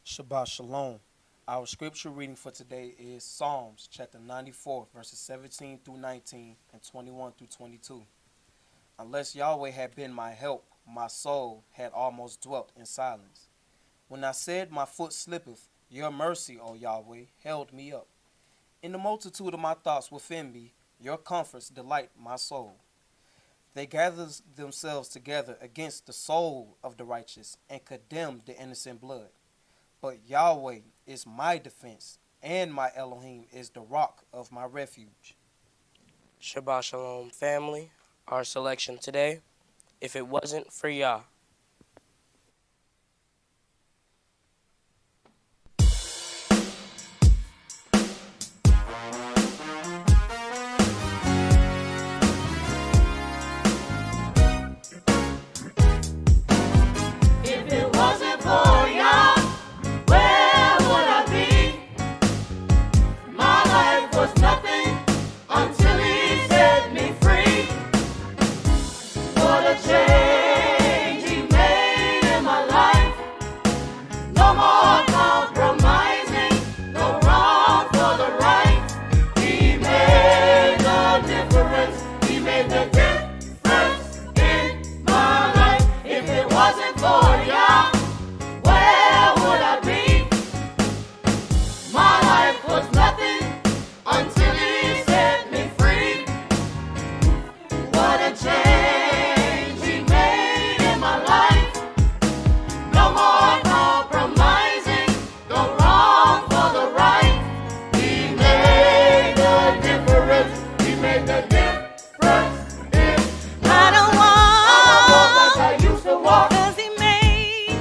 Shabbat Shalom. Our scripture reading for today is Psalms chapter 94, verses 17 through 19 and 21 through 22. Unless Yahweh had been my help, my soul had almost dwelt in silence. When I said, my foot slippeth, your mercy, O Yahweh, held me up. In the multitude of my thoughts within me, your comforts delight my soul. They gather themselves together against the soul of the righteous and condemn the innocent blood. But Yahweh is my defense, and my Elohim is the rock of my refuge. Shabbat Shalom, family. Our selection today, if it wasn't for Yah. If it wasn't for Yah, where would I be? My life was nothing until He set me free. What a change He made in my life. No more compromising, no wrong for the right. He made the difference. He made the difference in my life. If it wasn't for Yah, where would I be? My life was nothing until He set me free. What a change He made in my life. No more compromising, no wrong for the right. He made the difference. He made the difference in my life. I don't walk like I used to walk. 'Cause he made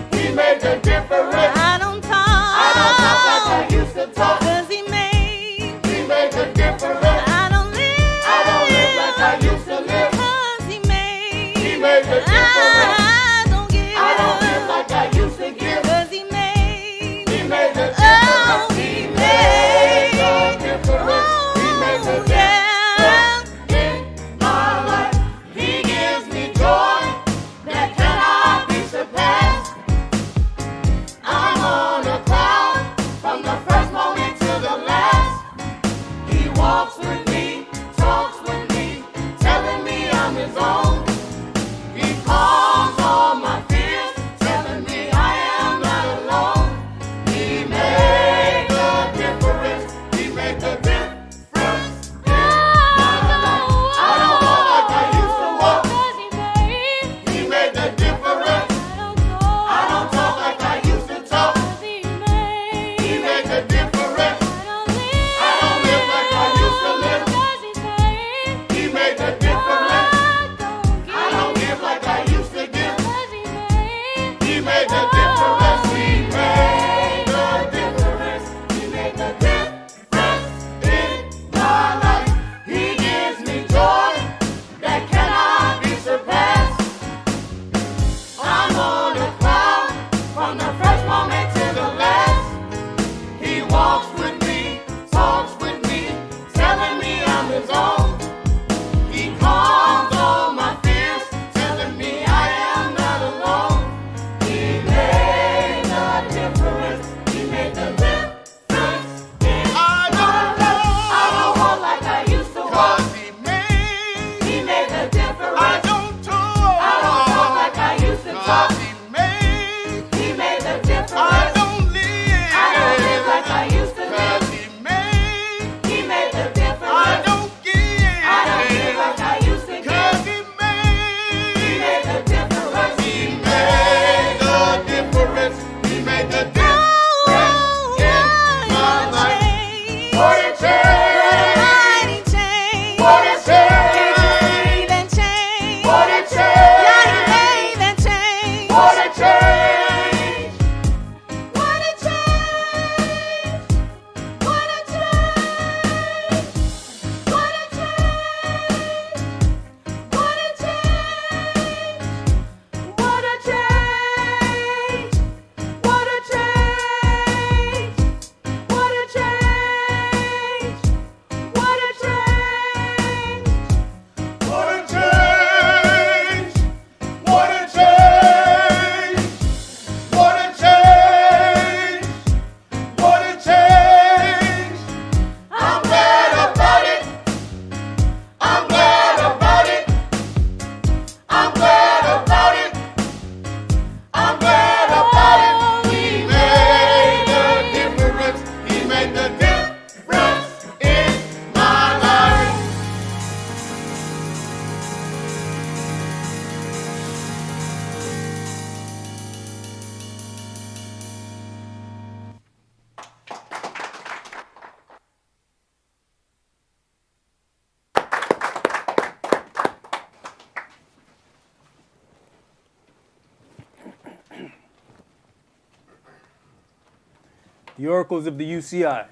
The oracles of the UCI.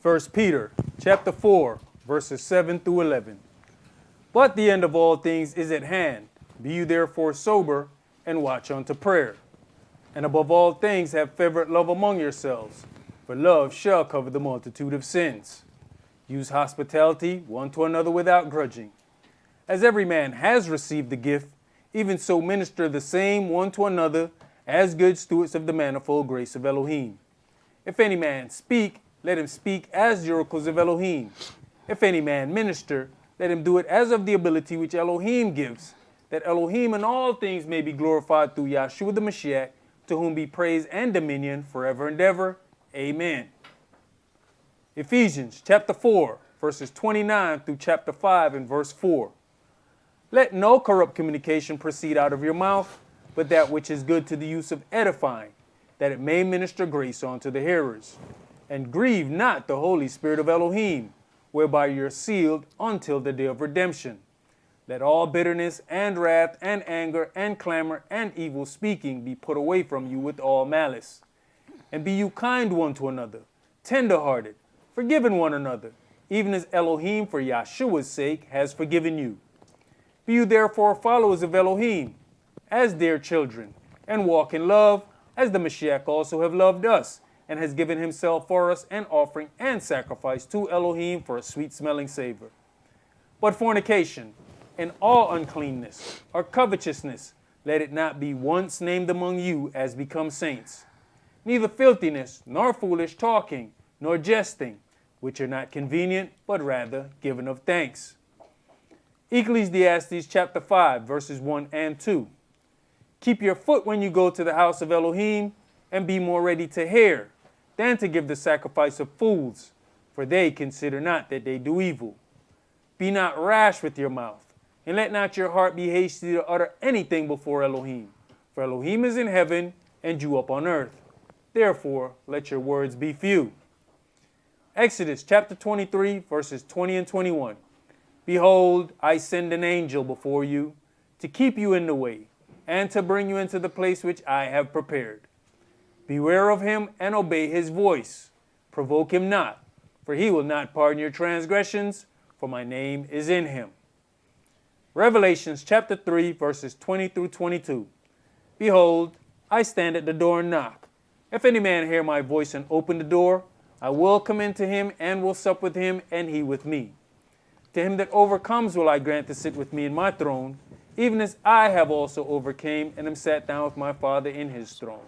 1 Peter chapter 4, verses 7 through 11. But the end of all things is at hand. Be you therefore sober, and watch unto prayer. And above all things have fervent love among yourselves, for love shall cover the multitude of sins. Use hospitality one to another without grudging. As every man has received the gift, even so minister the same one to another as good stewards of the manifold grace of Elohim. If any man speak, let him speak as the oracles of Elohim. If any man minister, let him do it as of the ability which Elohim gives, that Elohim in all things may be glorified through Yahshua the Mashiach, to whom be praise and dominion forever and ever. Amen. Ephesians chapter 4, verses 29 through chapter 5 and verse 4. Let no corrupt communication proceed out of your mouth, but that which is good to the use of edifying, that it may minister grace unto the hearers. And grieve not the Holy Spirit of Elohim, whereby you are sealed until the day of redemption. Let all bitterness and wrath and anger and clamor and evil speaking be put away from you with all malice. And be you kind one to another, tender-hearted, forgiving one another, even as Elohim for Yahshua's sake has forgiven you. Be you therefore followers of Elohim, as dear children, and walk in love, as the Mashiach also have loved us, and has given himself for us an offering and sacrifice to Elohim for a sweet-smelling savor. But fornication, and all uncleanness, or covetousness, let it not be once named among you as become saints. Neither filthiness, nor foolish talking, nor jesting, which are not convenient, but rather given of thanks. Ecclesiastes chapter 5, verses 1 and 2. Keep your foot when you go to the house of Elohim, and be more ready to hear than to give the sacrifice of fools, for they consider not that they do evil. Be not rash with your mouth, and let not your heart be hasty to utter anything before Elohim. For Elohim is in heaven, and you up on earth. Therefore, let your words be few. Exodus chapter 23, verses 20 and 21. Behold, I send an angel before you, to keep you in the way, and to bring you into the place which I have prepared. Beware of him, and obey his voice. Provoke him not, for he will not pardon your transgressions, for my name is in him. Revelations chapter 3, verses 20 through 22. Behold, I stand at the door and knock. If any man hear my voice and open the door, I will come into him, and will sup with him, and he with me. To him that overcomes will I grant to sit with me in my throne, even as I have also overcame, and am sat down with my Father in his throne.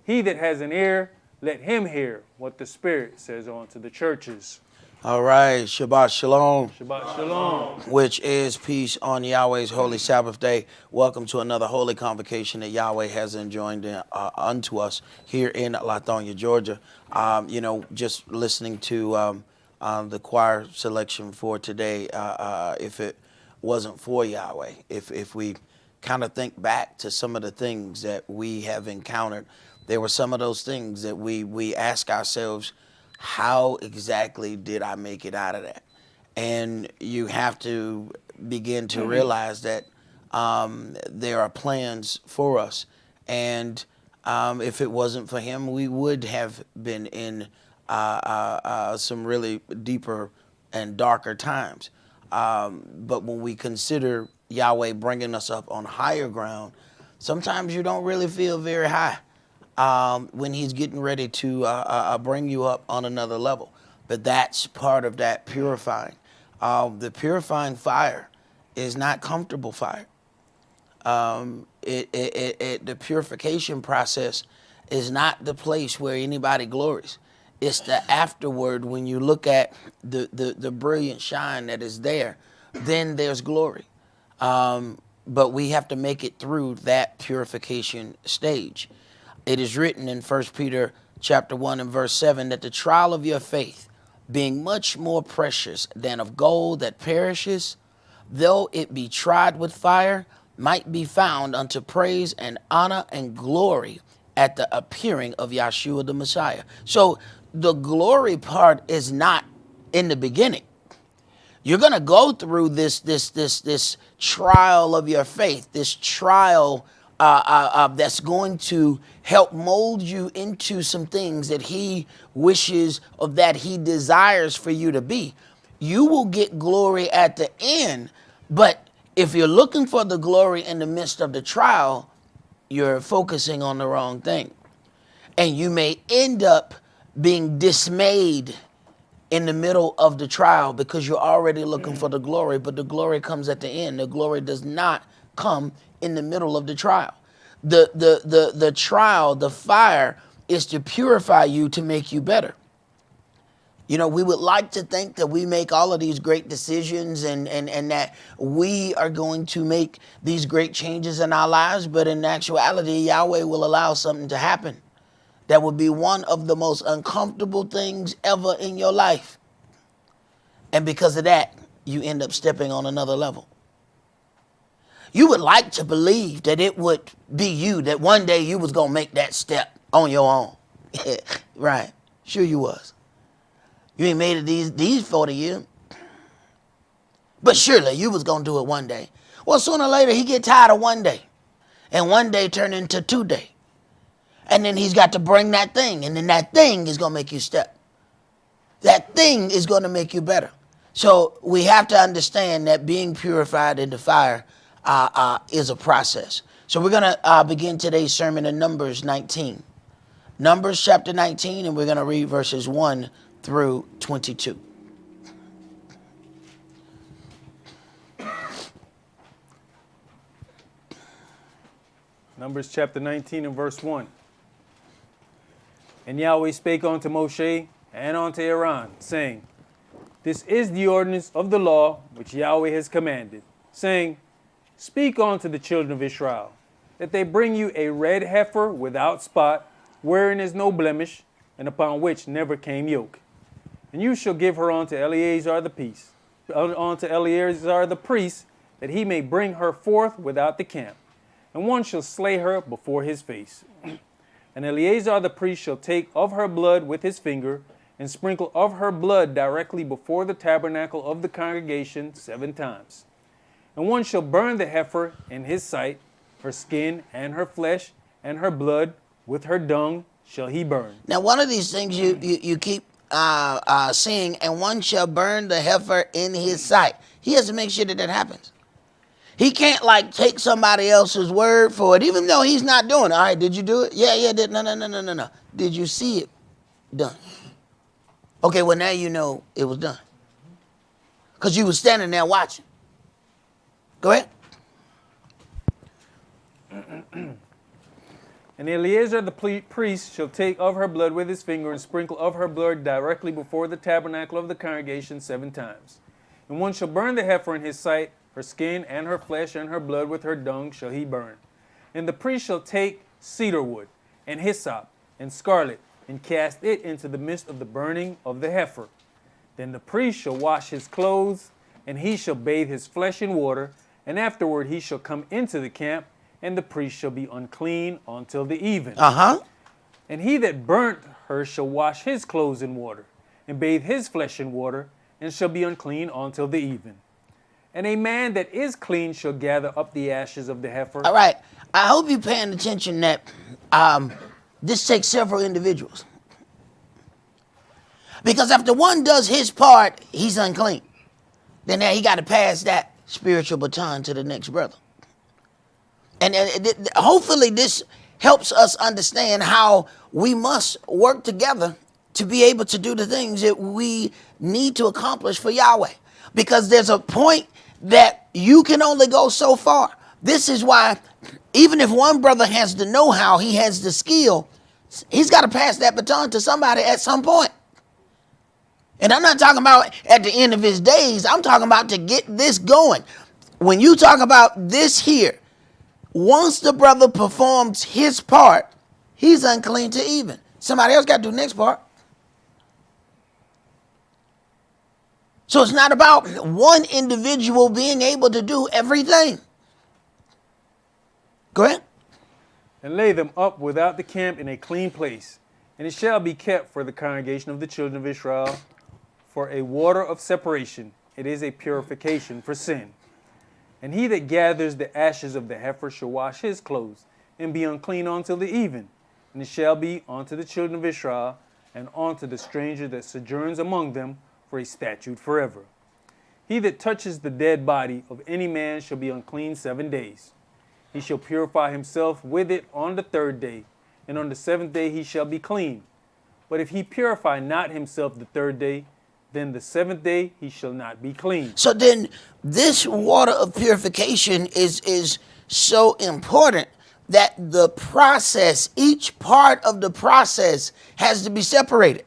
He that has an ear, let him hear what the Spirit says unto the churches. All right, Shabbat Shalom. Shabbat Shalom. Which is peace on Yahweh's holy Sabbath day. Welcome to another holy convocation that Yahweh has enjoined unto us here in Lithonia, Georgia. Just listening to the choir selection for today, if it wasn't for Yahweh, if we kind of think back to some of the things that we have encountered, there were some of those things that we ask ourselves, how exactly did I make it out of that? And you have to begin to realize that there are plans for us. And if it wasn't for him, we would have been in some really deeper and darker times. But when we consider Yahweh bringing us up on higher ground, sometimes you don't really feel very high when he's getting ready to bring you up on another level. But that's part of that purifying. The purifying fire is not comfortable fire. The purification process is not the place where anybody glories. It's the afterward, when you look at the brilliant shine that is there, then there's glory. But we have to make it through that purification stage. It is written in 1 Peter chapter 1 and verse 7 that the trial of your faith, being much more precious than of gold that perishes, though it be tried with fire, might be found unto praise and honor and glory at the appearing of Yahshua the Messiah. So the glory part is not in the beginning. You're going to go through this trial of your faith, this trial that's going to help mold you into some things that he wishes or that he desires for you to be. You will get glory at the end, but if you're looking for the glory in the midst of the trial, you're focusing on the wrong thing. And you may end up being dismayed in the middle of the trial because you're already looking for the glory, but the glory comes at the end. The glory does not come in the middle of the trial. The trial, the fire, is to purify you to make you better. You know, we would like to think that we make all of these great decisions and that we are going to make these great changes in our lives, but in actuality, Yahweh will allow something to happen that would be one of the most uncomfortable things ever in your life. And because of that, you end up stepping on another level. You would like to believe that it would be you, that one day you was going to make that step on your own. Right. Sure you was. You ain't made it these 40 years. But surely you was going to do it one day. Well, sooner or later, he get tired of one day. And one day turn into 2 days. And then he's got to bring that thing. And then that thing is going to make you step. That thing is going to make you better. So we have to understand that being purified in the fire is a process. So we're going to begin today's sermon in Numbers 19. Numbers chapter 19, and we're going to read verses 1 through 22. Numbers chapter 19 and verse 1. And Yahweh spake unto Moshe and unto Aaron, saying, This is the ordinance of the law which Yahweh has commanded, saying, Speak unto the children of Israel, that they bring you a red heifer without spot, wherein is no blemish, and upon which never came yoke. And you shall give her unto Eleazar the priest, that he may bring her forth without the camp. And one shall slay her before his face. And Eleazar the priest shall take of her blood with his finger, and sprinkle of her blood directly before the tabernacle of the congregation 7 times. And one shall burn the heifer in his sight, her skin and her flesh and her blood with her dung shall he burn. Now, one of these things you keep seeing, and one shall burn the heifer in his sight. He has to make sure that that happens. He can't like take somebody else's word for it, even though he's not doing it. All right, did you do it? Yeah, did. No. Did you see it done? Okay, well, now you know it was done. Because you were standing there watching. Go ahead. And Eleazar the priest shall take of her blood with his finger, and sprinkle of her blood directly before the tabernacle of the congregation 7 times. And one shall burn the heifer in his sight, her skin and her flesh and her blood with her dung shall he burn. And the priest shall take cedar wood and hyssop and scarlet, and cast it into the midst of the burning of the heifer. Then the priest shall wash his clothes, and he shall bathe his flesh in water, and afterward he shall come into the camp, and the priest shall be unclean until the even. And he that burnt her shall wash his clothes in water, and bathe his flesh in water, and shall be unclean until the even. And a man that is clean shall gather up the ashes of the heifer. All right. I hope you're paying attention that this takes several individuals. Because after one does his part, he's unclean. Then he got to pass that spiritual baton to the next brother. And hopefully this helps us understand how we must work together to be able to do the things that we need to accomplish for Yahweh. Because there's a point that you can only go so far. This is why even if one brother has the know-how, he has the skill, he's got to pass that baton to somebody at some point. And I'm not talking about at the end of his days. I'm talking about to get this going. When you talk about this here, once the brother performs his part, he's unclean to even. Somebody else got to do the next part. So it's not about one individual being able to do everything. Go ahead. And lay them up without the camp in a clean place. And it shall be kept for the congregation of the children of Israel for a water of separation. It is a purification for sin. And he that gathers the ashes of the heifer shall wash his clothes, and be unclean until the even. And it shall be unto the children of Israel, and unto the stranger that sojourns among them, for a statute forever. He that touches the dead body of any man shall be unclean 7 days. He shall purify himself with it on the 3rd day, and on the 7th day he shall be clean. But if he purify not himself the 3rd day, then the 7th day he shall not be clean. So then this water of purification is so important that the process, each part of the process has to be separated.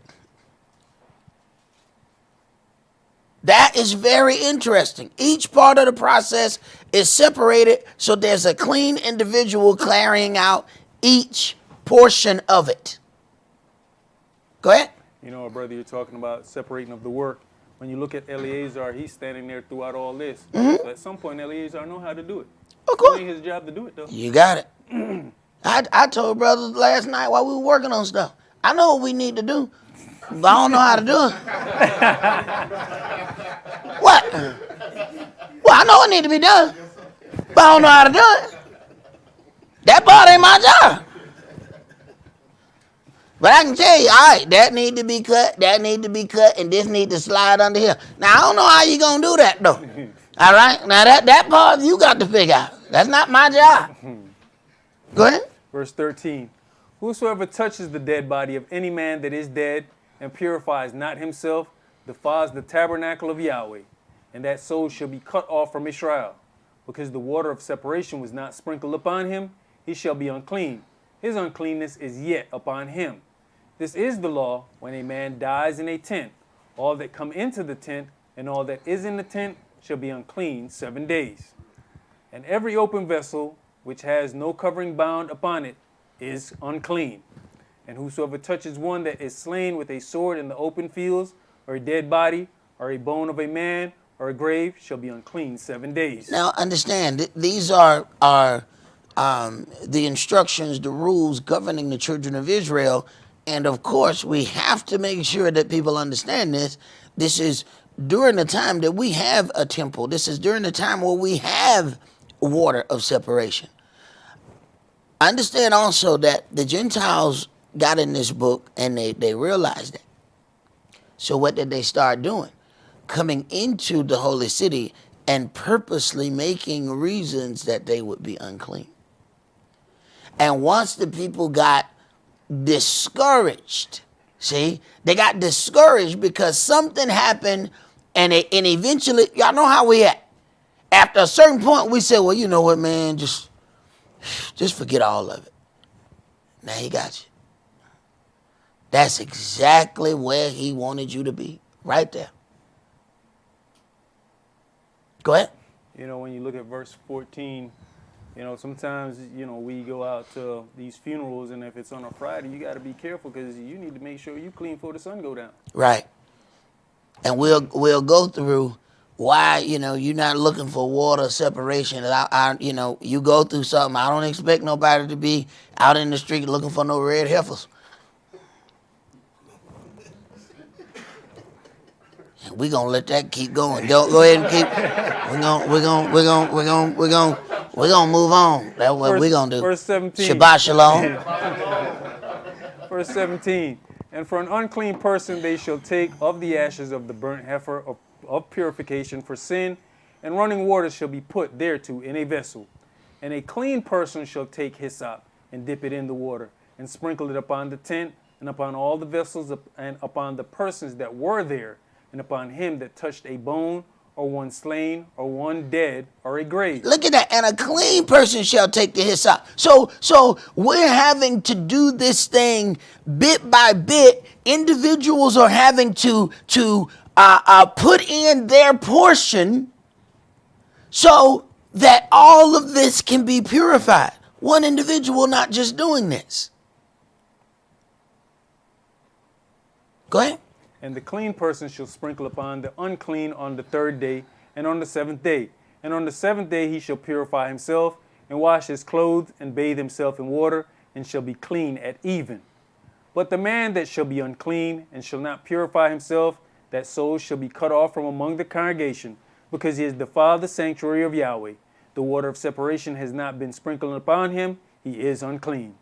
That is very interesting. Each part of the process is separated, so there's a clean individual carrying out each portion of it. Go ahead. You know, brother, you're talking about separating of the work. When you look at Eleazar, he's standing there throughout all this. So at some point, Eleazar know how to do it. Of course. It ain't his job to do it, though. You got it. I told brothers last night while we were working on stuff, I know what we need to do, but I don't know how to do it. What? Well, I know what need to be done, but I don't know how to do it. That part ain't my job. But I can tell you, all right, that need to be cut, that need to be cut, and this need to slide under here. Now, I don't know how you going to do that, though. All right? Now, that part you got to figure out. That's not my job. Go ahead. Verse 13. Whosoever touches the dead body of any man that is dead and purifies not himself defiles the tabernacle of Yahweh, and that soul shall be cut off from Israel. Because the water of separation was not sprinkled upon him, he shall be unclean. His uncleanness is yet upon him. This is the law when a man dies in a tent. All that come into the tent and all that is in the tent shall be unclean 7 days. And every open vessel which has no covering bound upon it is unclean. And whosoever touches one that is slain with a sword in the open fields, or a dead body, or a bone of a man, or a grave, shall be unclean 7 days. Now, understand, these are the instructions, the rules governing the children of Israel. And of course, we have to make sure that people understand this. This is during the time that we have a temple. This is during the time where we have water of separation. Understand also that the Gentiles got in this book and they realized that. So what did they start doing? Coming into the holy city and purposely making reasons that they would be unclean. And once the people got discouraged, see, they got discouraged because something happened, and eventually, y'all know how we at. After a certain point, we said, well, you know what, man, just forget all of it. Now he got you. That's exactly where he wanted you to be, right there. Go ahead. You know, when you look at verse 14, you know, sometimes, you know, we go out to these funerals, and if it's on a Friday, you got to be careful because you need to make sure you clean before the sun go down. Right. And we'll go through why, you know, you're not looking for water separation. You know, you go through something. I don't expect nobody to be out in the street looking for no red heifers. We're gonna let that keep going. Go ahead and keep. We're gonna move on. That's what we're gonna do. Verse 17. Shabbat shalom. Verse 17. And for an unclean person they shall take of the ashes of the burnt heifer of purification for sin, and running water shall be put thereto in a vessel. And a clean person shall take hyssop and dip it in the water, and sprinkle it upon the tent, and upon all the vessels, and upon the persons that were there, and upon him that touched a bone, or one slain, or one dead, or a grave. Look at that. And a clean person shall take the hyssop. So we're having to do this thing bit by bit. Individuals are having to put in their portion so that all of this can be purified. One individual not just doing this. Go ahead. And the clean person shall sprinkle upon the unclean on the 3rd day, and on the 7th day. And on the 7th day he shall purify himself, and wash his clothes, and bathe himself in water, and shall be clean at even. But the man that shall be unclean, and shall not purify himself, that soul shall be cut off from among the congregation, because he has defiled the sanctuary of Yahweh. The water of separation has not been sprinkled upon him, he is unclean.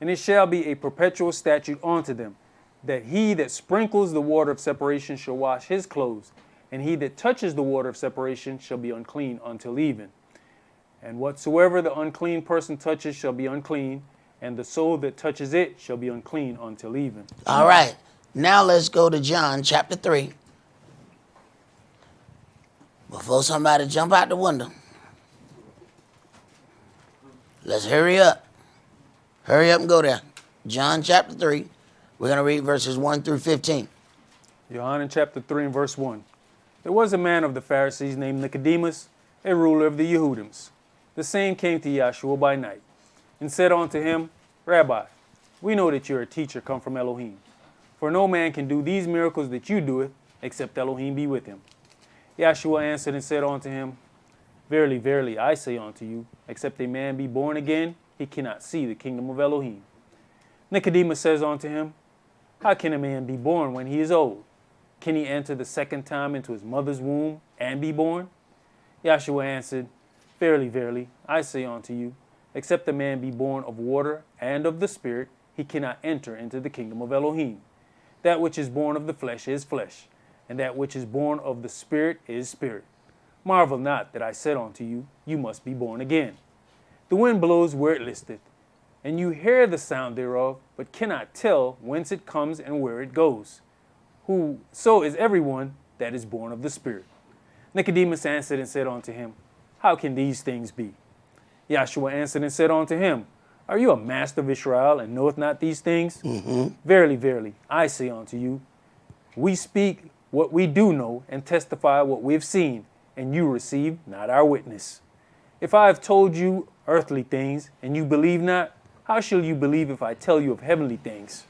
And it shall be a perpetual statute unto them, that he that sprinkles the water of separation shall wash his clothes, and he that touches the water of separation shall be unclean until even. And whatsoever the unclean person touches shall be unclean, and the soul that touches it shall be unclean until even. All right. Now let's go to John chapter 3. Before somebody jump out the window. Let's hurry up. Hurry up and go there. John chapter 3. We're going to read verses 1 through 15. John chapter 3 and verse 1. There was a man of the Pharisees named Nicodemus, a ruler of the Yehudims. The same came to Yahshua by night, and said unto him, Rabbi, we know that you are a teacher come from Elohim. For no man can do these miracles that you doeth, except Elohim be with him. Yahshua answered and said unto him, Verily, verily, I say unto you, except a man be born again, he cannot see the kingdom of Elohim. Nicodemus says unto him, How can a man be born when he is old? Can he enter the second time into his mother's womb and be born? Yahshua answered, Verily, verily, I say unto you, except a man be born of water and of the Spirit, he cannot enter into the kingdom of Elohim. That which is born of the flesh is flesh, and that which is born of the Spirit is spirit. Marvel not that I said unto you, you must be born again. The wind blows where it listeth, and you hear the sound thereof, but cannot tell whence it comes and where it goes. So is everyone that is born of the Spirit. Nicodemus answered and said unto him, How can these things be? Yahshua answered and said unto him, Are you a master of Israel, and knoweth not these things? Verily, verily, I say unto you, we speak what we do know, and testify what we have seen, and you receive not our witness. If I have told you earthly things, and you believe not, how shall you believe if I tell you of heavenly things?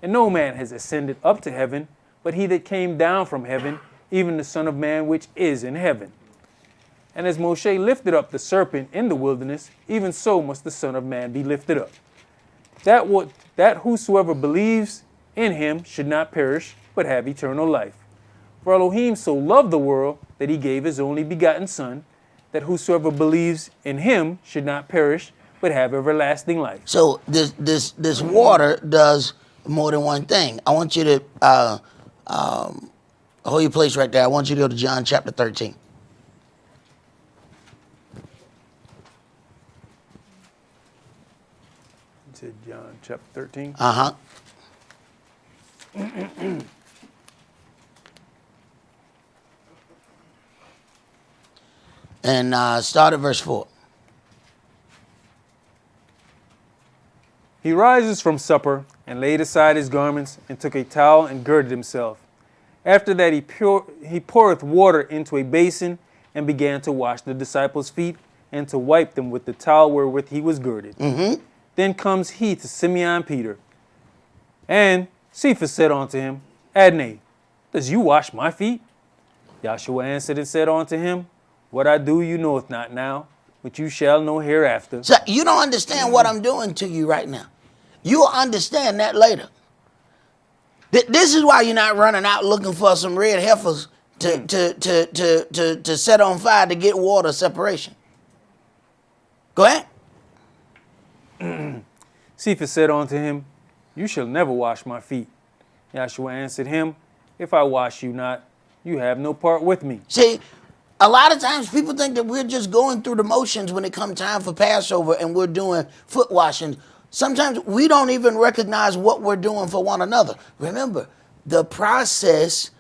And no man has ascended up to heaven, but he that came down from heaven, even the Son of Man which is in heaven. And as Moshe lifted up the serpent in the wilderness, even so must the Son of Man be lifted up, that whosoever believes in him should not perish, but have eternal life. For Elohim so loved the world that he gave his only begotten Son, that whosoever believes in him should not perish, but have everlasting life. So this water does more than one thing. I want you to hold your place right there. I want you to go to John chapter 13. Said John chapter 13. Uh-huh. And start at verse 4. He rises from supper and laid aside his garments and took a towel and girded himself. After that he poureth water into a basin and began to wash the disciples' feet and to wipe them with the towel wherewith he was girded. Then comes he to Simeon Peter. And Cephas said unto him, Adonai, does you wash my feet? Yahshua answered and said unto him, What I do you knoweth not now, but you shall know hereafter. So you don't understand what I'm doing to you right now. You'll understand that later. This is why you're not running out looking for some red heifers to set on fire to get water separation. Go ahead. Cephas said unto him, You shall never wash my feet. Yahshua answered him, If I wash you not, you have no part with me. See, a lot of times people think that we're just going through the motions when it comes time for Passover and we're doing foot washing. Sometimes we don't even recognize what we're doing for one another. Remember, the process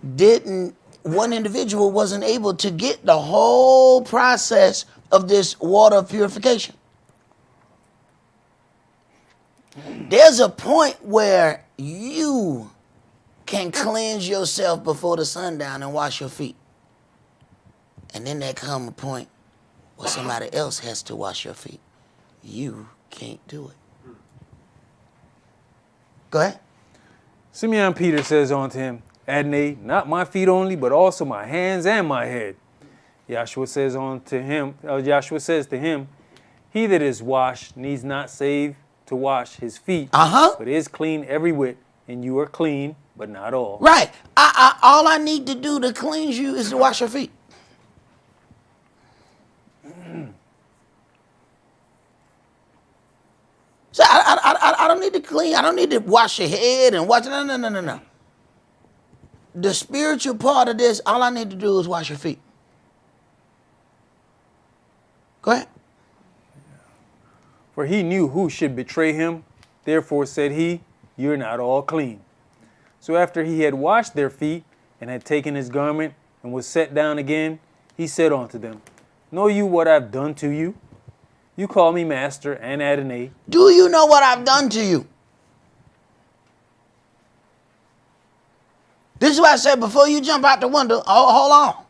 one individual wasn't able to get the whole process of this water of purification. There's a point where you can cleanse yourself before the sundown and wash your feet. And then there comes a point where somebody else has to wash your feet. You can't do it. Go ahead. Simeon Peter says unto him, Adonai, not my feet only, but also my hands and my head. Yahshua says to him, He that is washed needs not save to wash his feet, but is clean every whit, and you are clean, but not all. Right. All I need to do to cleanse you is to wash your feet. So I don't need to clean. I don't need to wash your head and wash. No. The spiritual part of this, all I need to do is wash your feet. Go ahead. For he knew who should betray him. Therefore said he, you're not all clean. So after he had washed their feet and had taken his garment and was set down again, he said unto them, know you what I've done to you? You call me master and Adonai. Do you know what I've done to you? This is why I said before you jump out the window, hold on.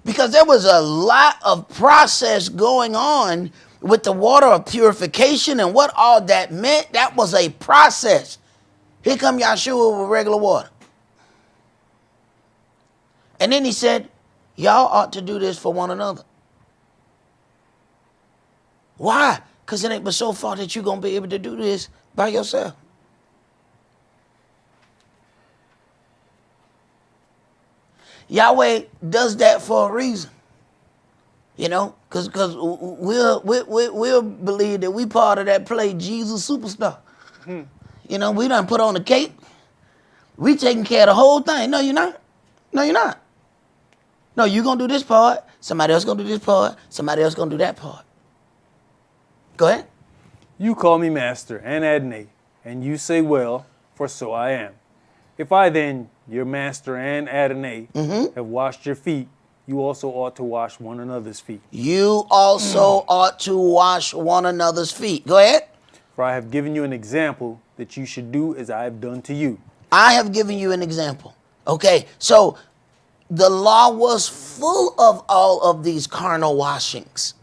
Because there was a lot of process going on with the water of purification and what all that meant. That was a process. Here come Yahshua with regular water. And then he said, y'all ought to do this for one another. Why? Because it ain't but so far that you're going to be able to do this by yourself. Yahweh does that for a reason. You know, because we'll believe that we part of that play Jesus Superstar. You know, we done put on the cape. We taking care of the whole thing. No, you're not. No, you're not. No, you're going to do this part. Somebody else going to do this part. Somebody else going to do that part. Go ahead. You call me master and Adonai, and you say, well, for so I am. If I then, your master and Adonai, have washed your feet, you also ought to wash one another's feet. You also ought to wash one another's feet. Go ahead. For I have given you an example that you should do as I have done to you. I have given you an example. Okay, so the law was full of all of these carnal washings.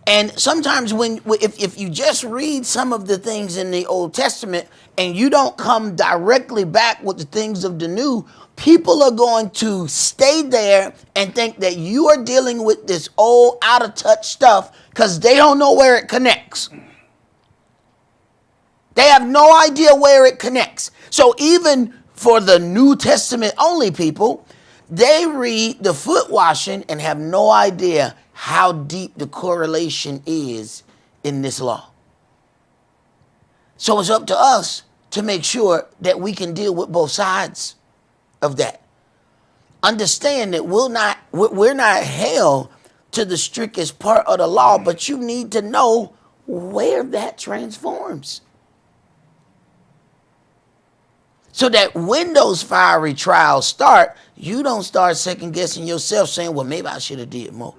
And sometimes if you just read some of the things in the Old Testament and you don't come directly back with the things of the New, people are going to stay there and think that you are dealing with this old out of touch stuff because they don't know where it connects. They have no idea where it connects. So even for the New Testament only people, they read the foot washing and have no idea how deep the correlation is in this law. So it's up to us to make sure that we can deal with both sides of that. Understand that we're not held to the strictest part of the law, but you need to know where that transforms. So that when those fiery trials start, you don't start second guessing yourself saying, well, maybe I should have did more.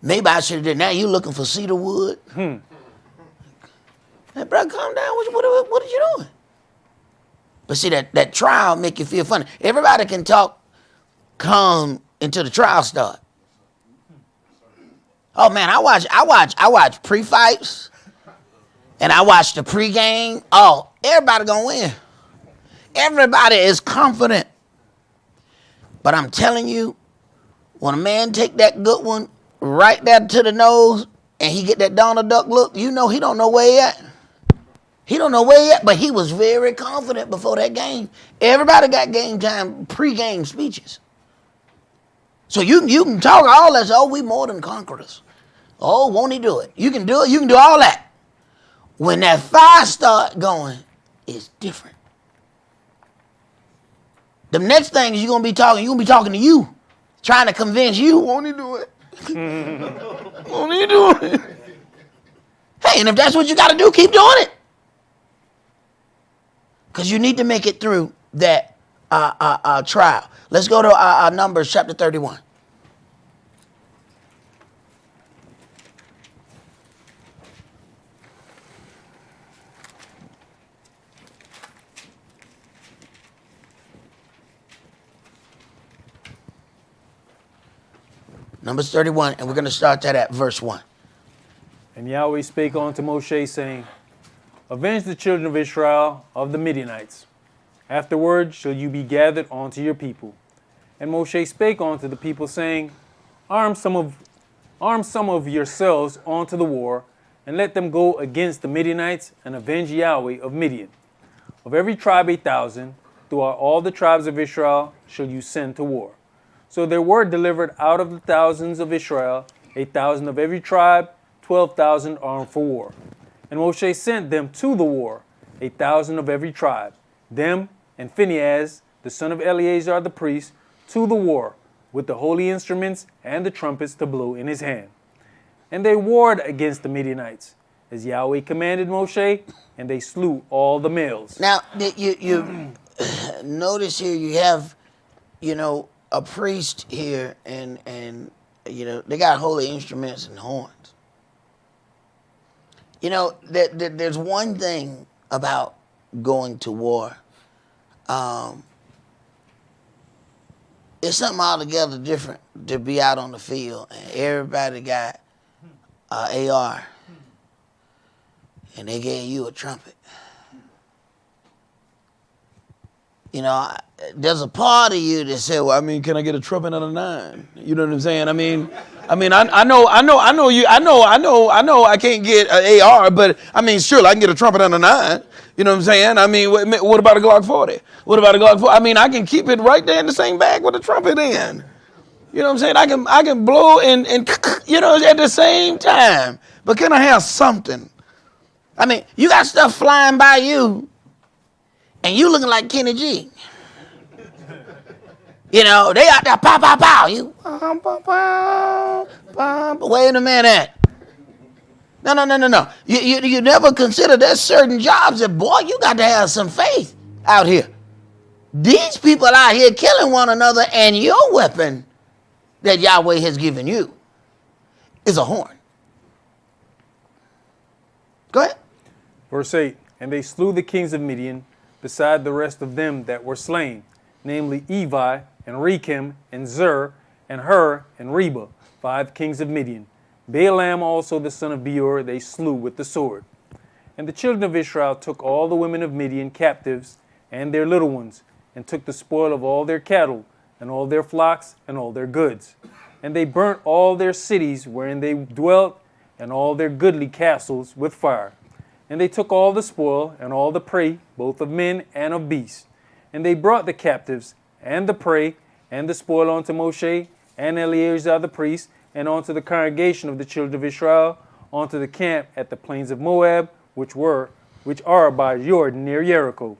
Maybe I should have did. Now you're looking for cedar wood. Hey, bro, calm down. What are you doing? But see, that trial make you feel funny. Everybody can talk calm until the trial start. Oh man, I watch pre-fights and I watch the pre-game. Oh, everybody gonna win. Everybody is confident. But I'm telling you, when a man take that good one right there to the nose and he get that Donald Duck look, you know he don't know where he at. He don't know where he at, but he was very confident before that game. Everybody got game time, pre-game speeches. So you can talk all that, oh, we more than conquerors. Oh, won't he do it? You can do it, you can do all that. When that fire start going, it's different. The next thing is you're going to be talking to you, trying to convince you, won't he do it? Won't he do it? Hey, and if that's what you got to do, keep doing it. Because you need to make it through that trial. Let's go to Numbers chapter 31. Numbers 31, and we're going to start that at verse 1. And Yahweh spake unto Moshe, saying, avenge the children of Israel of the Midianites. Afterward shall you be gathered unto your people. And Moshe spake unto the people, saying, arm some of yourselves unto the war, and let them go against the Midianites, and avenge Yahweh of Midian. Of every tribe 1,000, throughout all the tribes of Israel shall you send to war. So there were delivered out of the thousands of Israel 1,000 of every tribe, 12,000 armed for war. And Moshe sent them to the war, 8,000 of every tribe, them and Phinehas, the son of Eleazar the priest, to the war, with the holy instruments and the trumpets to blow in his hand. And they warred against the Midianites, as Yahweh commanded Moshe, and they slew all the males. Now, you notice here you have, a priest here, and they got holy instruments and horns. There's one thing about going to war. It's something altogether different to be out on the field and everybody got AR and they gave you a trumpet. There's a part of you that said, well, can I get a trumpet on a 9? You know what I'm saying? I know I can't get an AR, but surely I can get a trumpet on a 9. You know what I'm saying? What about a Glock 40? What about a Glock 40? I can keep it right there in the same bag with the trumpet in. You know what I'm saying? I can blow and at the same time. But can I have something? You got stuff flying by you, and you looking like Kenny G. They out there, pow, pow, pow. You, pow, pow, pow, pow. Wait a minute. No. You never consider there's certain jobs that, boy, you got to have some faith out here. These people out here killing one another, and your weapon that Yahweh has given you is a horn. Go ahead. Verse 8, and they slew the kings of Midian, beside the rest of them that were slain, namely Evi, and Rechem, and Zur, and Hur, and Reba, 5 kings of Midian. Balaam also the son of Beor they slew with the sword. And the children of Israel took all the women of Midian captives, and their little ones, and took the spoil of all their cattle, and all their flocks, and all their goods. And they burnt all their cities wherein they dwelt, and all their goodly castles with fire. And they took all the spoil, and all the prey, both of men and of beasts. And they brought the captives, and the prey, and the spoil unto Moshe, and Eleazar the priest, and unto the congregation of the children of Israel, unto the camp at the plains of Moab, which are by Jordan near Jericho.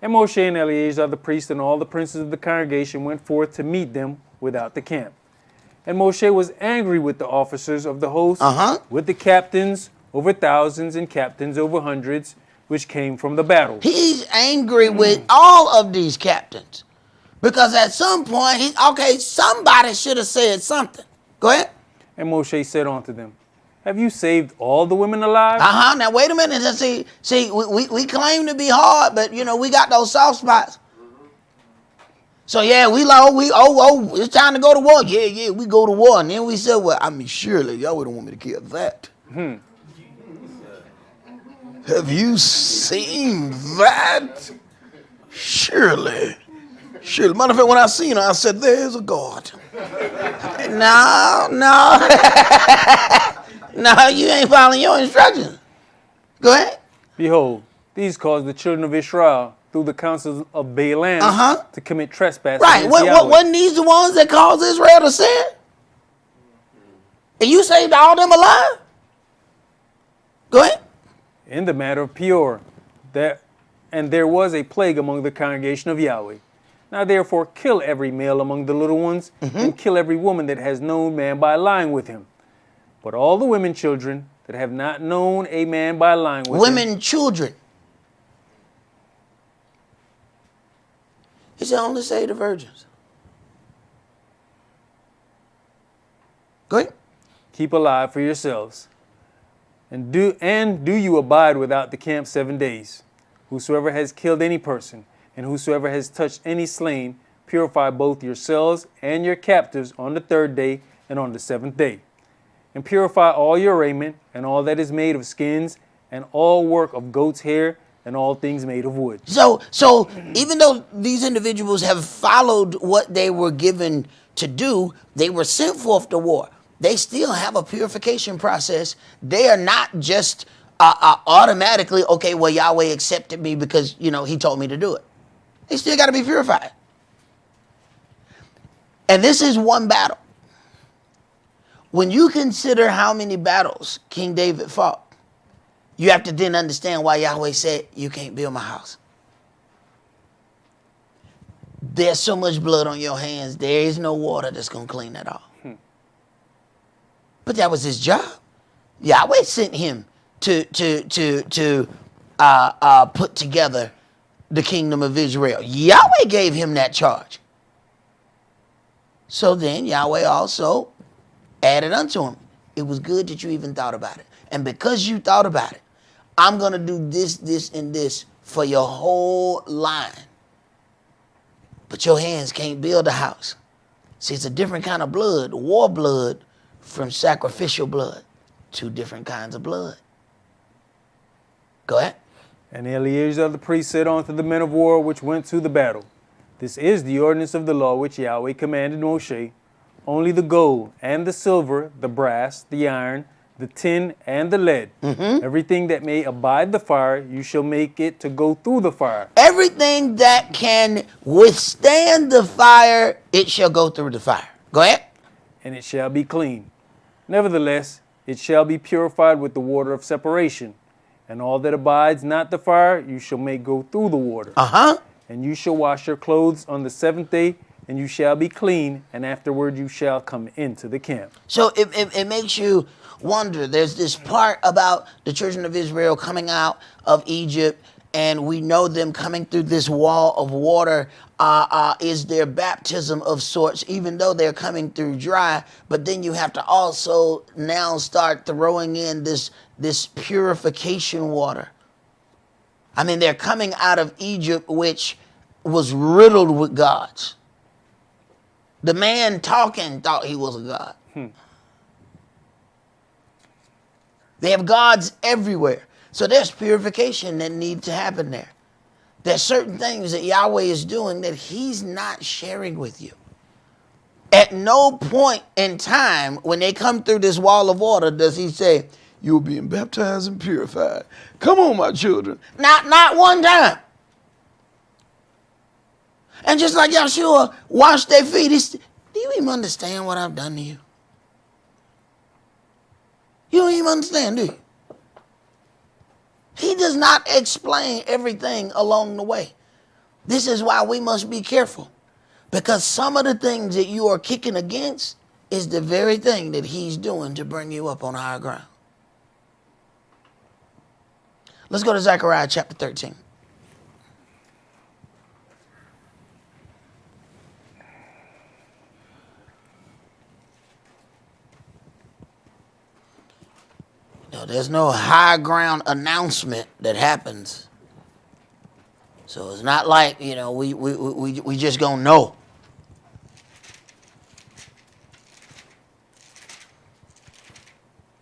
And Moshe and Eleazar the priest and all the princes of the congregation went forth to meet them without the camp. And Moshe was angry with the officers of the host, with the captains over thousands and captains over hundreds, which came from the battle. He's angry with all of these captains. Because at some point, somebody should have said something. Go ahead. And Moshe said unto them, have you saved all the women alive? Now wait a minute. See, we claim to be hard, but we got those soft spots. So yeah, it's time to go to war. Yeah, we go to war. And then we said, well, surely y'all wouldn't want me to kill that. Have you seen that? Surely. Matter of fact, when I seen her, I said, there's a God. No, you ain't following your instructions. Go ahead. Behold, these caused the children of Israel through the counsels of Balaam to commit trespass. Right. Wasn't these the ones that caused Israel to sin? And you saved all them alive? Go ahead. In the matter of Peor, there was a plague among the congregation of Yahweh. Now therefore kill every male among the little ones, and kill every woman that has known man by lying with him. But all the women children that have not known a man by lying with him. Women children. He said only say the virgins. Go ahead. Keep alive for yourselves. And do you abide without the camp 7 days. Whosoever has killed any person, and whosoever has touched any slain, purify both yourselves and your captives on the 3rd day and on the 7th day. And purify all your raiment, and all that is made of skins, and all work of goat's hair, and all things made of wood. So even though these individuals have followed what they were given to do, they were sent forth to war. They still have a purification process. They are not just automatically, okay, well, Yahweh accepted me because, he told me to do it. They still got to be purified. And this is one battle. When you consider how many battles King David fought, you have to then understand why Yahweh said, you can't build my house. There's so much blood on your hands, there is no water that's going to clean that off. But that was his job. Yahweh sent him to put together the kingdom of Israel. Yahweh gave him that charge. So then Yahweh also added unto him, it was good that you even thought about it. And because you thought about it, I'm going to do this, this, and this for your whole line. But your hands can't build a house. See, it's a different kind of blood, war blood from sacrificial blood. Two different kinds of blood. Go ahead. And Eleazar the priest said unto the men of war which went to the battle, this is the ordinance of the law which Yahweh commanded Moshe. Only the gold and the silver, the brass, the iron, the tin, and the lead, everything that may abide the fire, you shall make it to go through the fire. Everything that can withstand the fire, it shall go through the fire. Go ahead. And it shall be clean. Nevertheless, it shall be purified with the water of separation. And all that abides not the fire, you shall make go through the water. And you shall wash your clothes on the seventh day, and you shall be clean, and afterward you shall come into the camp. So it makes you wonder. There's this part about the children of Israel coming out of Egypt, and we know them coming through this wall of water is their baptism of sorts, even though they're coming through dry. But then you have to also now start throwing in this purification water. I mean, they're coming out of Egypt, which was riddled with gods. The man talking thought he was a god. They have gods everywhere. So there's purification that needs to happen there. There's certain things that Yahweh is doing that he's not sharing with you. At no point in time when they come through this wall of water does he say, you're being baptized and purified. Come on, my children. Not one time. And just like Yahshua washed their feet, do you even understand what I've done to you? You don't even understand, do you? He does not explain everything along the way. This is why we must be careful. Because some of the things that you are kicking against is the very thing that he's doing to bring you up on higher ground. Let's go to Zechariah chapter 13. No, there's no high ground announcement that happens. So it's not like, we just gonna know.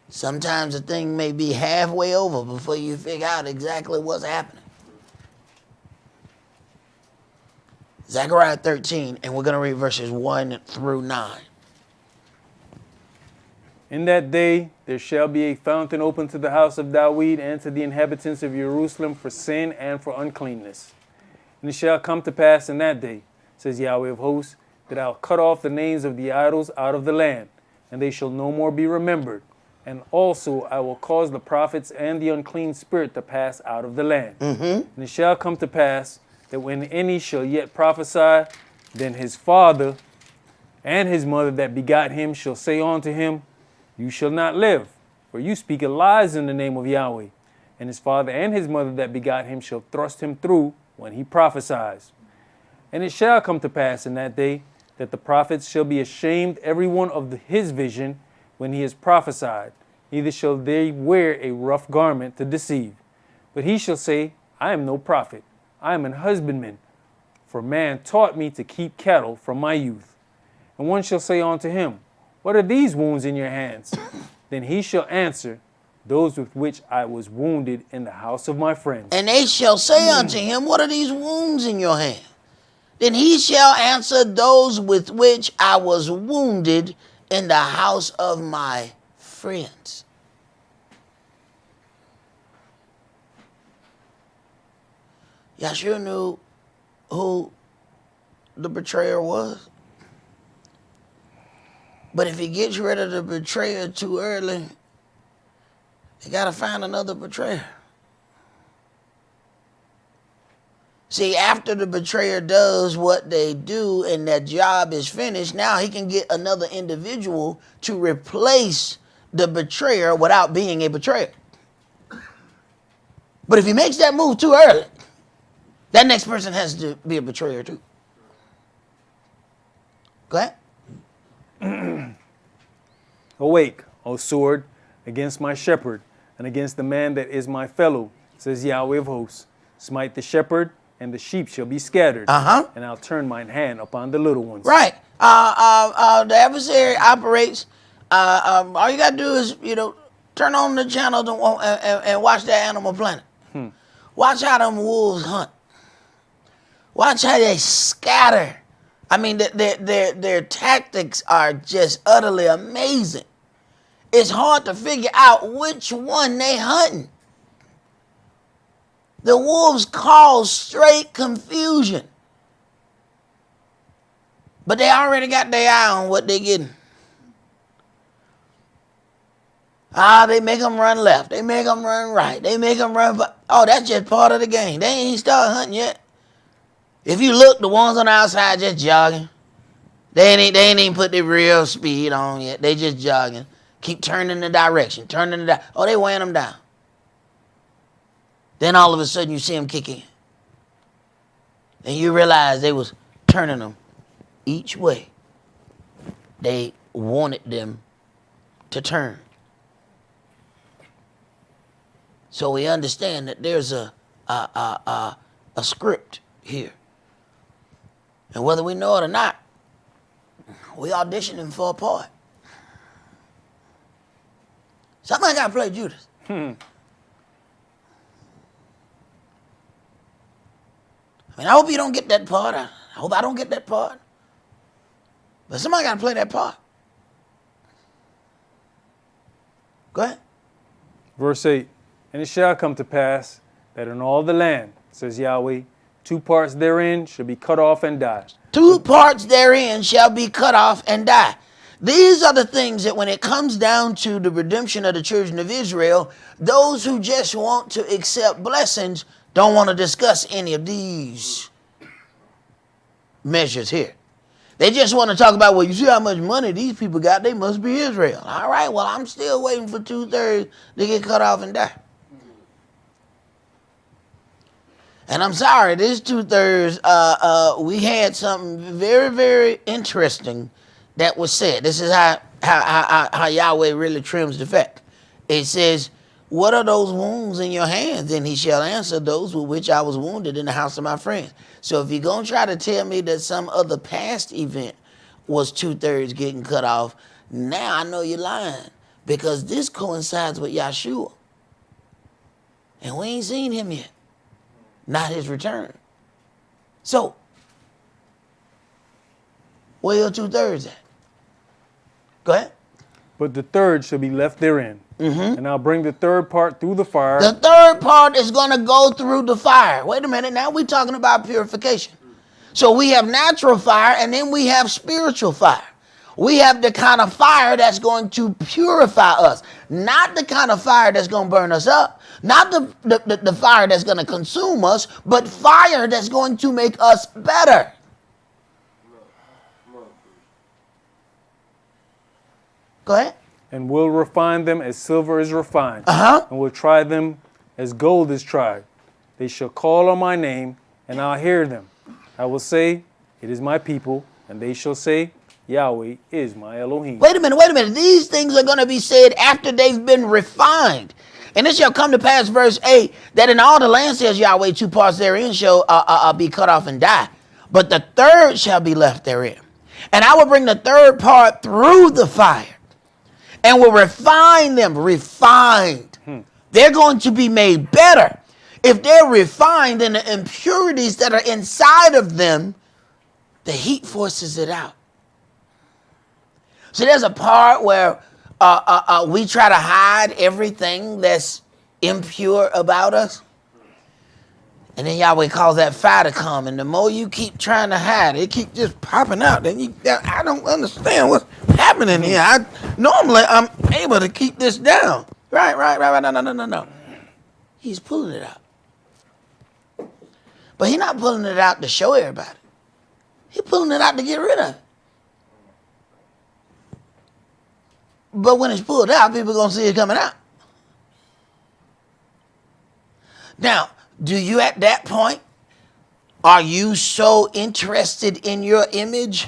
Sometimes a thing may be halfway over before you figure out exactly what's happening. Zechariah 13, and we're going to read verses 1 through 9. In that day there shall be a fountain open to the house of David and to the inhabitants of Jerusalem for sin and for uncleanness. And it shall come to pass in that day, says Yahweh of hosts, that I'll cut off the names of the idols out of the land, and they shall no more be remembered. And also I will cause the prophets and the unclean spirit to pass out of the land. And it shall come to pass that when any shall yet prophesy, then his father and his mother that begot him shall say unto him, you shall not live, for you speak lies in the name of Yahweh. And his father and his mother that begot him shall thrust him through when he prophesies. And it shall come to pass in that day that the prophets shall be ashamed every one of his vision when he has prophesied, neither shall they wear a rough garment to deceive. But he shall say, I am no prophet, I am an husbandman, for man taught me to keep cattle from my youth. And one shall say unto him, what are these wounds in your hands? Then he shall answer, those with which I was wounded in the house of my friends. And they shall say unto him, what are these wounds in your hand? Then he shall answer, those with which I was wounded in the house of my friends. Yahshua knew who the betrayer was. But if he gets rid of the betrayer too early, they got to find another betrayer. See, after the betrayer does what they do and that job is finished, now he can get another individual to replace the betrayer without being a betrayer. But if he makes that move too early, that next person has to be a betrayer too. Go ahead. Awake, O sword, against my shepherd, and against the man that is my fellow, says Yahweh of hosts. Smite the shepherd, and the sheep shall be scattered. And I'll turn mine hand upon the little ones. Right. The adversary operates. All you got to do is, turn on the channel and watch that Animal Planet. Watch how them wolves hunt. Watch how they scatter. I mean, their tactics are just utterly amazing. It's hard to figure out which one they hunting. The wolves cause straight confusion. But they already got their eye on what they're getting. They make them run left. They make them run right. They make them run. Oh, that's just part of the game. They ain't started hunting yet. If you look, the ones on the outside just jogging. They ain't even put their real speed on yet. They just jogging. Keep turning the direction. Oh, they weighing them down. Then all of a sudden you see them kick in. And you realize they was turning them each way they wanted them to turn. So we understand that there's a script here. And whether we know it or not, we auditioning for a part. Somebody got to play Judas. I mean, I hope you don't get that part. I hope I don't get that part. But somebody got to play that part. Go ahead. Verse 8, and it shall come to pass that in all the land, says Yahweh, 2 parts therein shall be cut off and die. 2 parts therein shall be cut off and die. These are the things that when it comes down to the redemption of the children of Israel, those who just want to accept blessings don't want to discuss any of these measures here. They just want to talk about, well, you see how much money these people got, they must be Israel. All right, well, I'm still waiting for 2/3 to get cut off and die. And I'm sorry, this 2/3, we had something very, very interesting that was said. This is how Yahweh really trims the fat. It says, what are those wounds in your hands? And he shall answer, those with which I was wounded in the house of my friends. So if you're going to try to tell me that some other past event was 2/3 getting cut off, now I know you're lying. Because this coincides with Yahshua. And we ain't seen him yet. Not his return. So, where your 2/3 at? Go ahead. But the third shall be left therein. And I'll bring the 3rd part through the fire. The 3rd part is going to go through the fire. Wait a minute. Now we're talking about purification. So we have natural fire and then we have spiritual fire. We have the kind of fire that's going to purify us. Not the kind of fire that's going to burn us up. Not the fire that's going to consume us, but fire that's going to make us better. Go ahead. And will refine them as silver is refined. And will try them as gold is tried. They shall call on my name, and I'll hear them. I will say, it is my people, and they shall say, Yahweh is my Elohim. Wait a minute. These things are going to be said after they've been refined. And it shall come to pass, verse 8, that in all the land, says Yahweh, 2 parts therein shall be cut off and die. But the 3rd shall be left therein. And I will bring the 3rd part through the fire. And will refine them. Refined. They're going to be made better. If they're refined, then the impurities that are inside of them, the heat forces it out. So there's a part where we try to hide everything that's impure about us. And then Yahweh calls that fire to come. And the more you keep trying to hide it, keeps just popping out. Then I don't understand what's happening. happening here? Normally I'm able to keep this down. Right. No. He's pulling it out. But he's not pulling it out to show everybody. He's pulling it out to get rid of it. But when it's pulled out, people are going to see it coming out. Now, do you at that point, are you so interested in your image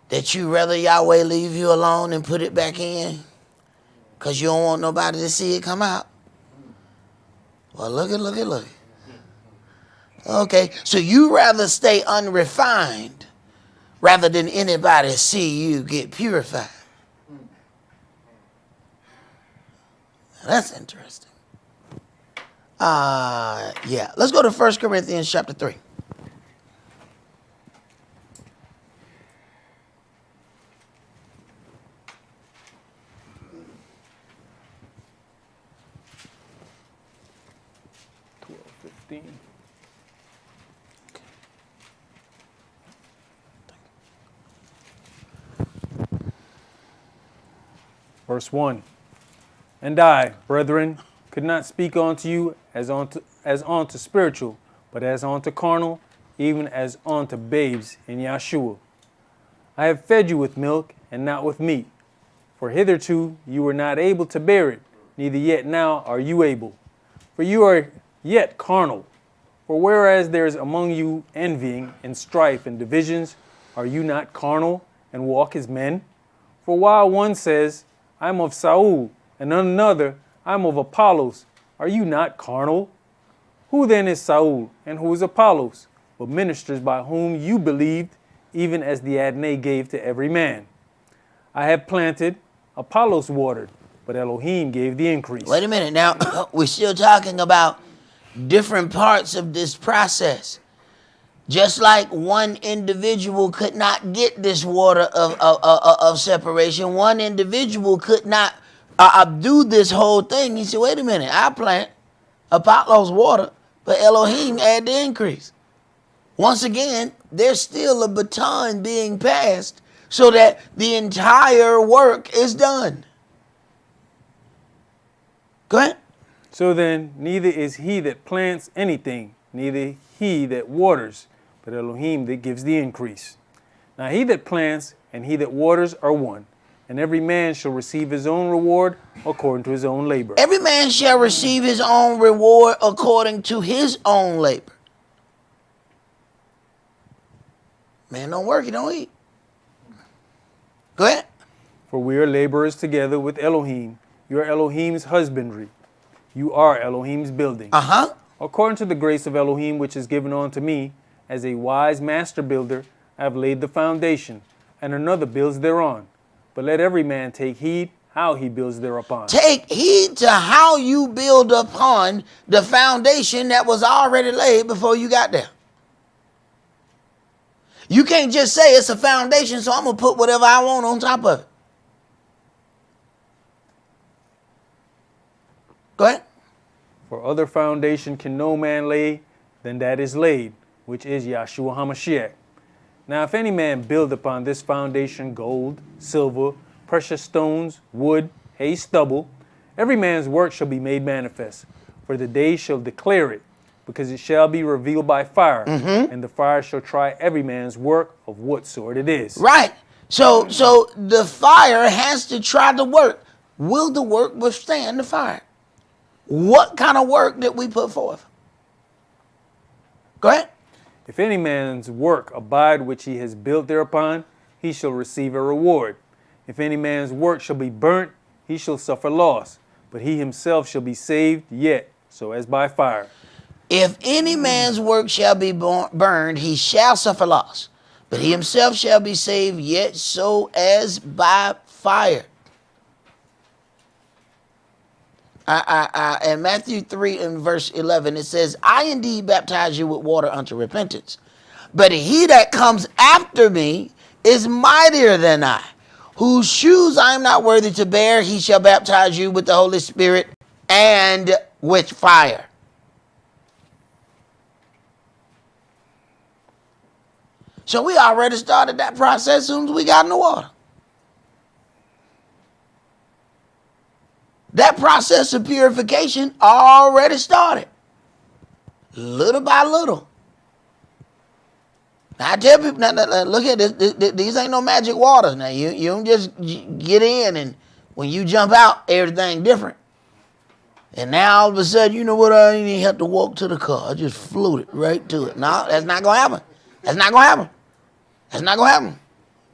that you rather Yahweh leave you alone and put it back in because you don't want nobody to see it come out? Well, look it. Okay, so you rather stay unrefined rather than anybody see you get purified. That's interesting. Yeah. Let's go to 1 Corinthians chapter 3. Verse 1. And I, brethren, could not speak unto you as unto spiritual, but as unto carnal, even as unto babes in Yahshua. I have fed you with milk and not with meat, for hitherto you were not able to bear it, neither yet now are you able. For you are yet carnal. For whereas there is among you envying and strife and divisions, are you not carnal and walk as men? For while one says, I am of Saul, and another, I am of Apollos, are you not carnal? Who then is Saul, and who is Apollos, but ministers by whom you believed, even as the Adonai gave to every man? I have planted, Apollos watered, but Elohim gave the increase. Wait a minute. Now, we're still talking about different parts of this process. Just like one individual could not get this water of separation, one individual could not do this whole thing. He said, wait a minute, I plant, Apollos water, but Elohim add the increase. Once again, there's still a baton being passed so that the entire work is done. Go ahead. So then, neither is he that plants anything, neither he that waters, but Elohim that gives the increase. Now he that plants and he that waters are one, and every man shall receive his own reward according to his own labor. Every man shall receive his own reward according to his own labor. Man don't work, he don't eat. Go ahead. For we are laborers together with Elohim. You are Elohim's husbandry. You are Elohim's building. According to the grace of Elohim which is given unto me, as a wise master builder, I have laid the foundation, and another builds thereon. But let every man take heed how he builds thereupon. Take heed to how you build upon the foundation that was already laid before you got there. You can't just say it's a foundation, so I'm going to put whatever I want on top of it. Go ahead. For other foundation can no man lay than that is laid, which is Yahshua HaMashiach. Now if any man build upon this foundation gold, silver, precious stones, wood, hay, stubble, every man's work shall be made manifest, for the day shall declare it, because it shall be revealed by fire, and the fire shall try every man's work of what sort it is. Right. So the fire has to try the work. Will the work withstand the fire? What kind of work did we put forth? Go ahead. If any man's work abide which he has built thereupon, he shall receive a reward. If any man's work shall be burnt, he shall suffer loss, but he himself shall be saved, yet so as by fire. If any man's work shall be burned, he shall suffer loss, but he himself shall be saved, yet so as by fire. In Matthew 3 and verse 11, it says, I indeed baptize you with water unto repentance, but he that comes after me is mightier than I, whose shoes I am not worthy to bear. He shall baptize you with the Holy Spirit and with fire. So we already started that process as soon as we got in the water. That process of purification already started, little by little. Now, I tell people, now, look at this, these ain't no magic waters. Now, you don't just get in and when you jump out, everything different. And now all of a sudden, you know what, I didn't even have to walk to the car. I just floated right to it. No, that's not going to happen. That's not going to happen. That's not going to happen.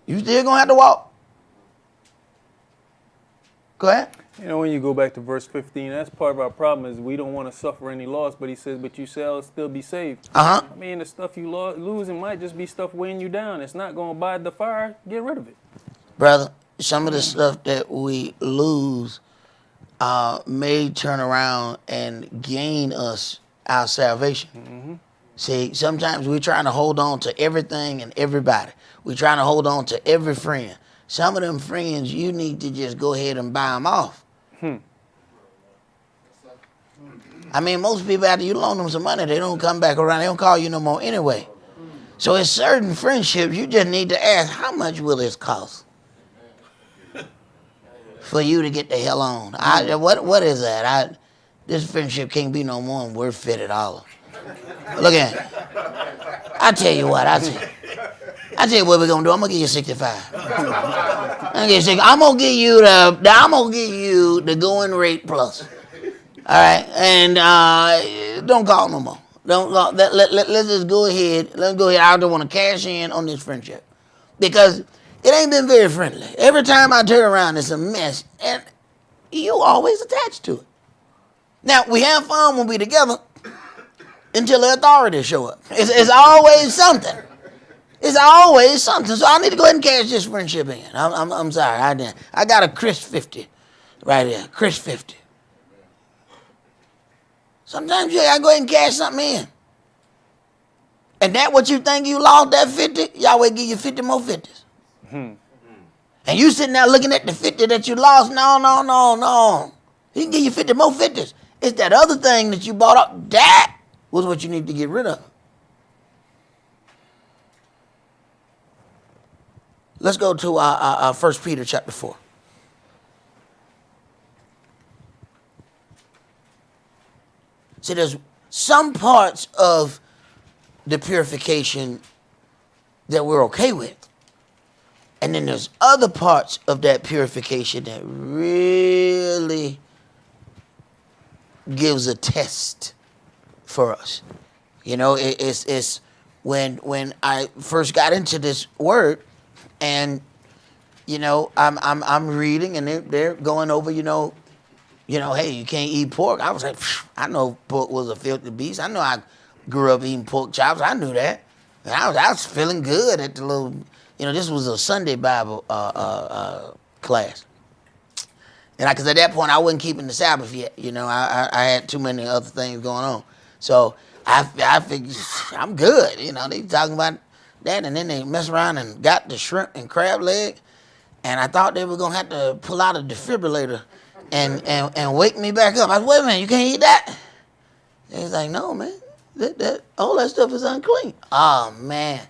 You still going to have to walk. Go ahead. You know, when you go back to verse 15, that's part of our problem is we don't want to suffer any loss, but he says, but you shall still be saved. Uh-huh. I mean, the stuff you lose, it might just be stuff weighing you down. It's not going to abide the fire. Get rid of it. Brother, some of the stuff that we lose may turn around and gain us our salvation. Mm-hmm. See, sometimes we're trying to hold on to everything and everybody. We're trying to hold on to every friend. Some of them friends, you need to just go ahead and buy them off. I mean, most people, after you loan them some money, they don't come back around. They don't call you no more anyway. So it's certain friendships you just need to ask, how much will this cost for you to get the hell on? What is that? This friendship can't be no more than worth $50. Look at it. I tell you what, I tell you what we're gonna do. I'm gonna give you 65. I'm gonna give you the going rate plus. All right, and don't call no more. Don't call. Let's just go ahead. Let's go ahead. I don't want to cash in on this friendship because it ain't been very friendly. Every time I turn around, it's a mess, and you always attached to it. Now we have fun when we together until the authorities show up. It's always something. It's always something. So I need to go ahead and cash this friendship in. I'm sorry. I got a crisp 50 right here. Crisp 50. Sometimes you gotta go ahead and cash something in. And that what you think you lost, that 50, Yahweh give you 50 more 50s. And you sitting there looking at the 50 that you lost. No. He can give you 50 more 50s. It's that other thing that you bought up. That was what you need to get rid of. Let's go to 1 Peter chapter 4. See, there's some parts of the purification that we're okay with. And then there's other parts of that purification that really gives a test for us. You know, it's when I first got into this word, and you know, I'm reading, and they're going over, you know, hey, you can't eat pork. I was like, I know pork was a filthy beast. I know I grew up eating pork chops. I knew that. And I was feeling good at the little, you know, this was a Sunday Bible class. And because at that point, I wasn't keeping the Sabbath yet. You know, I had too many other things going on. So I figured, I'm good. You know, they talking about that, and then they mess around and got the shrimp and crab leg. And I thought they were going to have to pull out a defibrillator and wake me back up. I said, wait a minute, you can't eat that? They was like, no, man, all that stuff is unclean. Oh, man.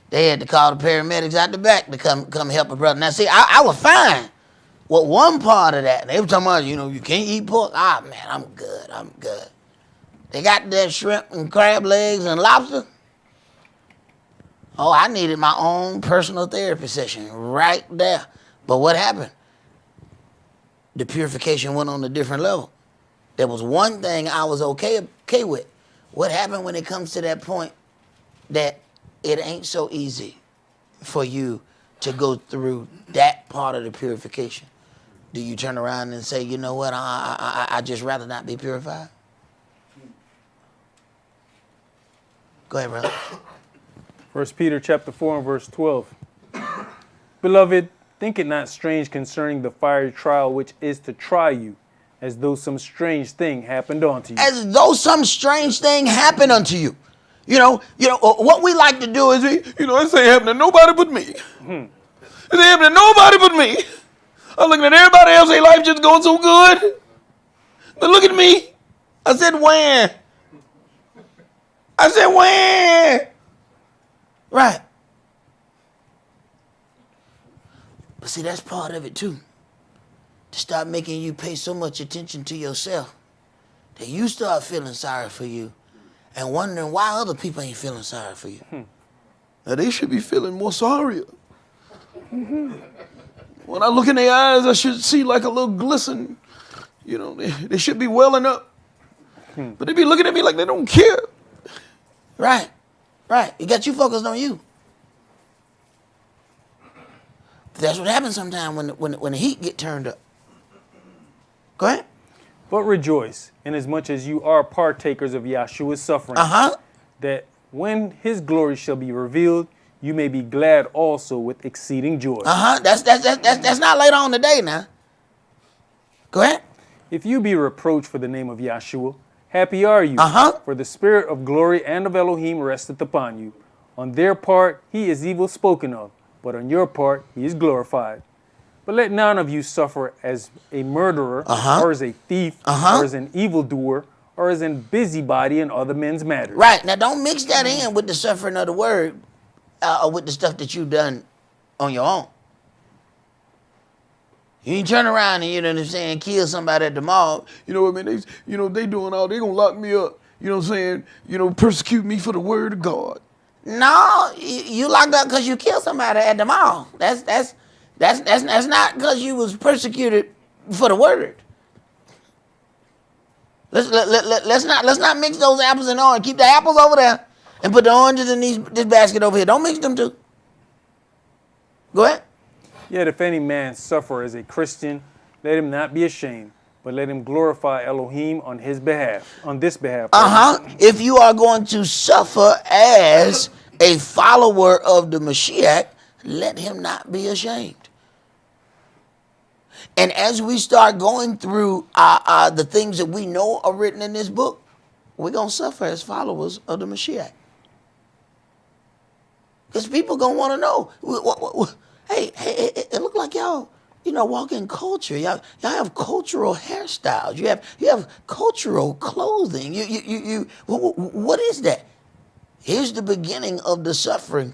They had to call the paramedics out the back to come help a brother. Now, see, I was fine with one part of that. They were talking about, you know, you can't eat pork. Ah, man, I'm good. They got that shrimp and crab legs and lobster. Oh, I needed my own personal therapy session right there. But what happened? The purification went on a different level. There was one thing I was okay with. What happened when it comes to that point that it ain't so easy for you to go through that part of the purification? Do you turn around and say, you know what, I just rather not be purified? Go ahead, brother. 1 Peter chapter 4 and verse 12. Beloved, think it not strange concerning the fiery trial which is to try you, as though some strange thing happened unto you. As though some strange thing happened unto you. You know, what we like to do is, this ain't happening to nobody but me. This ain't happening to nobody but me. I'm looking at everybody else, their life just going so good. But look at me. I said, when? Right. But see, that's part of it too. to start making you pay so much attention to yourself that you start feeling sorry for you and wondering why other people ain't feeling sorry for you. Now they should be feeling more sorry. When I look in their eyes, I should see like a little glisten. You know, they should be welling up. But they be looking at me like they don't care. Right. You got you focused on you. That's what happens sometimes when the heat get turned up. Go ahead. But rejoice, inasmuch as you are partakers of Yahshua's suffering, that when his glory shall be revealed, you may be glad also with exceeding joy. That's not later on today now. Go ahead. If you be reproached for the name of Yahshua, happy are you, for the spirit of glory and of Elohim resteth upon you. On their part he is evil spoken of, but on your part he is glorified. But let none of you suffer as a murderer, or as a thief, or as an evildoer, or as a busybody in other men's matters. Right. Now don't mix that in with the suffering of the word, or with the stuff that you've done on your own. You ain't turn around and, you know what I'm saying, kill somebody at the mall. You know what I mean? They doing all, they gonna lock me up. You know what I'm saying? Persecute me for the word of God. No, you locked up because you killed somebody at the mall. That's not because you was persecuted for the word. Let's not mix those apples and oranges. Keep the apples over there and put the oranges in this basket over here. Don't mix them two. Go ahead. Yet if any man suffer as a Christian, let him not be ashamed, but let him glorify Elohim on this behalf. If you are going to suffer as a follower of the Mashiach, let him not be ashamed. And as we start going through the things that we know are written in this book, we're going to suffer as followers of the Mashiach. Because people going to want to know, hey, it look like y'all, walk in culture. Y'all have cultural hairstyles. You have cultural clothing. What is that? Here's the beginning of the suffering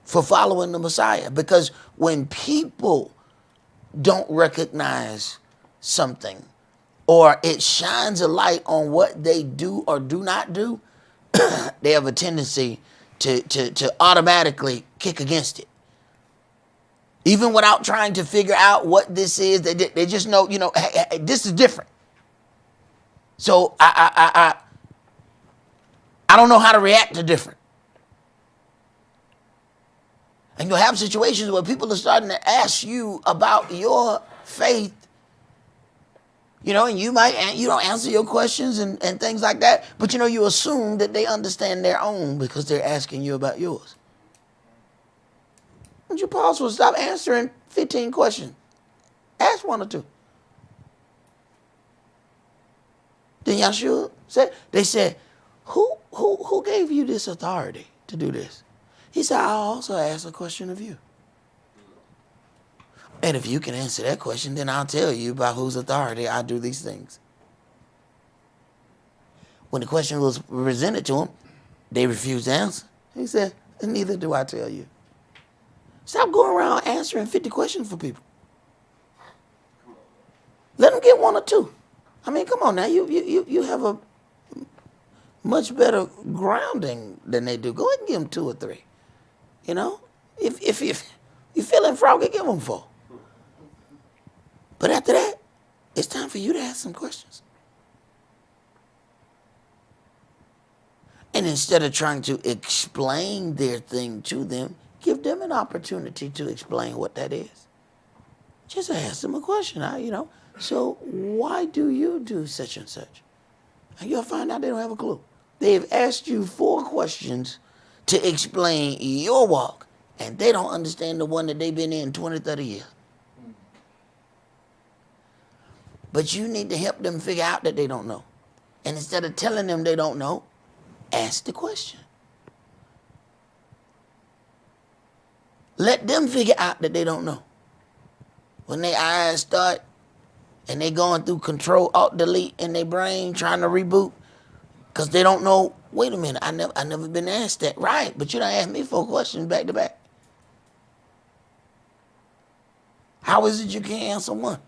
for following the Messiah. Because when people don't recognize something, or it shines a light on what they do or do not do, they have a tendency to automatically kick against it. Even without trying to figure out what this is, they just know, hey, this is different. So I don't know how to react to different. And you'll have situations where people are starting to ask you about your faith, and you don't answer your questions and things like that, but you assume that they understand their own because they're asking you about yours. Would you pause for stop answering 15 questions? Ask one or two. Then Yahshua said, they said, who gave you this authority to do this? He said, I also ask a question of you. And if you can answer that question, then I'll tell you by whose authority I do these things. When the question was presented to him, they refused to answer. He said, neither do I tell you. Stop going around answering 50 questions for people. Let them get one or two. I mean, come on now. You have a much better grounding than they do. Go ahead and give them 2 or 3. If you're feeling froggy, give them 4. But after that, it's time for you to ask some questions. And instead of trying to explain their thing to them, give them an opportunity to explain what that is. Just ask them a question. So why do you do such and such? And you'll find out they don't have a clue. They've asked you 4 questions to explain your walk, and they don't understand the one that they've been in 20, 30 years. But you need to help them figure out that they don't know. And instead of telling them they don't know, ask the question. Let them figure out that they don't know. When their eyes start and they going through Control Alt Delete in their brain trying to reboot because they don't know, wait a minute, I never been asked that. Right, but you done asked me 4 questions back to back. How is it you can't answer one?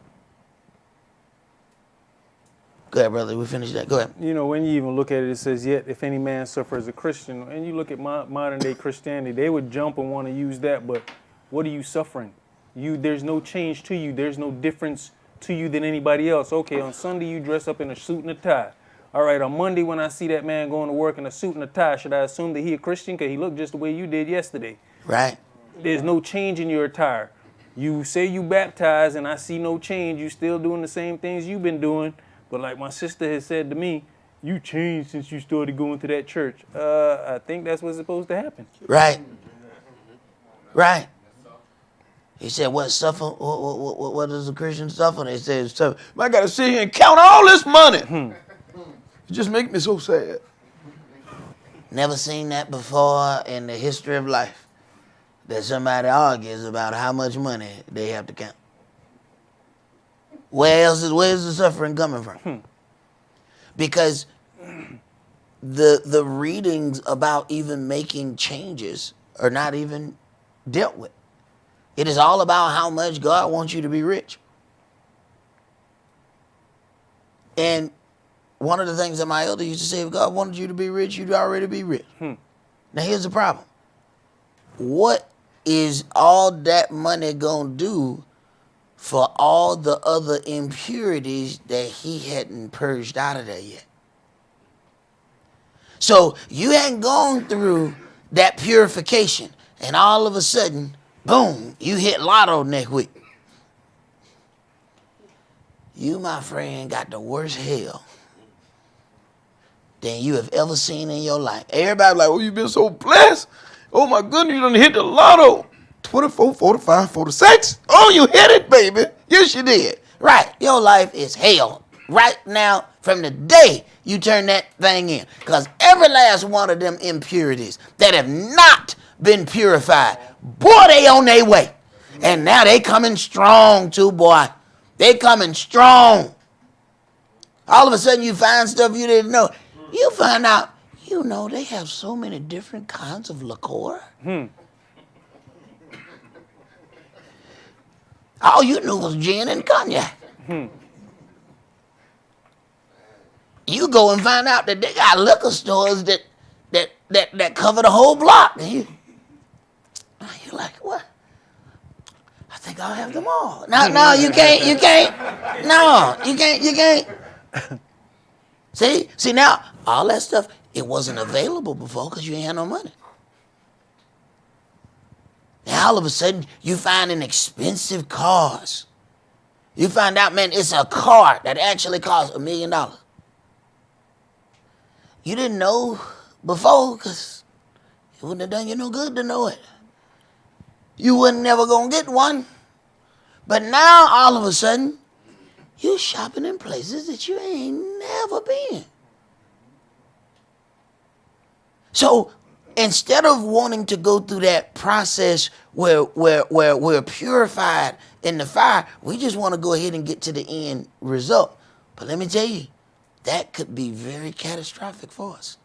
Go ahead, brother. We finished that. Go ahead. You know, when you even look at it, it says, yet if any man suffer as a Christian, and you look at modern day Christianity, they would jump and want to use that, but what are you suffering? There's no change to you. There's no difference to you than anybody else. Okay, on Sunday you dress up in a suit and a tie. All right, on Monday when I see that man going to work in a suit and a tie, should I assume that he a Christian? Because he looked just the way you did yesterday. Right. There's no change in your attire. You say you baptized and I see no change. You still doing the same things you've been doing. But like my sister has said to me, you changed since you started going to that church. I think that's what's supposed to happen. Right. Right. He said, what suffer? What does a Christian suffer? They said, suffer. I got to sit here and count all this money. It just makes me so sad. Never seen that before in the history of life, that somebody argues about how much money they have to count. Where's the suffering coming from? Because the readings about even making changes are not even dealt with. It is all about how much God wants you to be rich. And one of the things that my elder used to say, if God wanted you to be rich, you'd already be rich. Now here's the problem. What is all that money going to do for all the other impurities that he hadn't purged out of there yet? So you hadn't gone through that purification, and all of a sudden, boom, you hit lotto next week. You, my friend, got the worst hell than you have ever seen in your life. Everybody like, oh, you've been so blessed. Oh, my goodness, you done hit the lotto. 24, 45, 46. Oh, you hit it, baby. Yes, you did. Right. Your life is hell right now from the day you turn that thing in. Because every last one of them impurities that have not been purified, boy, they on their way. And now they coming strong too, boy. They coming strong. All of a sudden you find stuff you didn't know. You find out, you know, they have so many different kinds of liqueur. All you knew was gin and cognac. You go and find out that they got liquor stores that cover the whole block. And you're like, what? I think I'll have them all. No, you can't. No, you can't. See now, all that stuff, it wasn't available before because you ain't had no money. Now all of a sudden, you find an expensive cars. You find out, man, it's a car that actually costs $1 million. You didn't know before because it wouldn't have done you no good to know it. You wasn't never going to get one. But now, all of a sudden, you shopping in places that you ain't never been. So instead of wanting to go through that process where we're purified in the fire, we just want to go ahead and get to the end result. But let me tell you, that could be very catastrophic for us.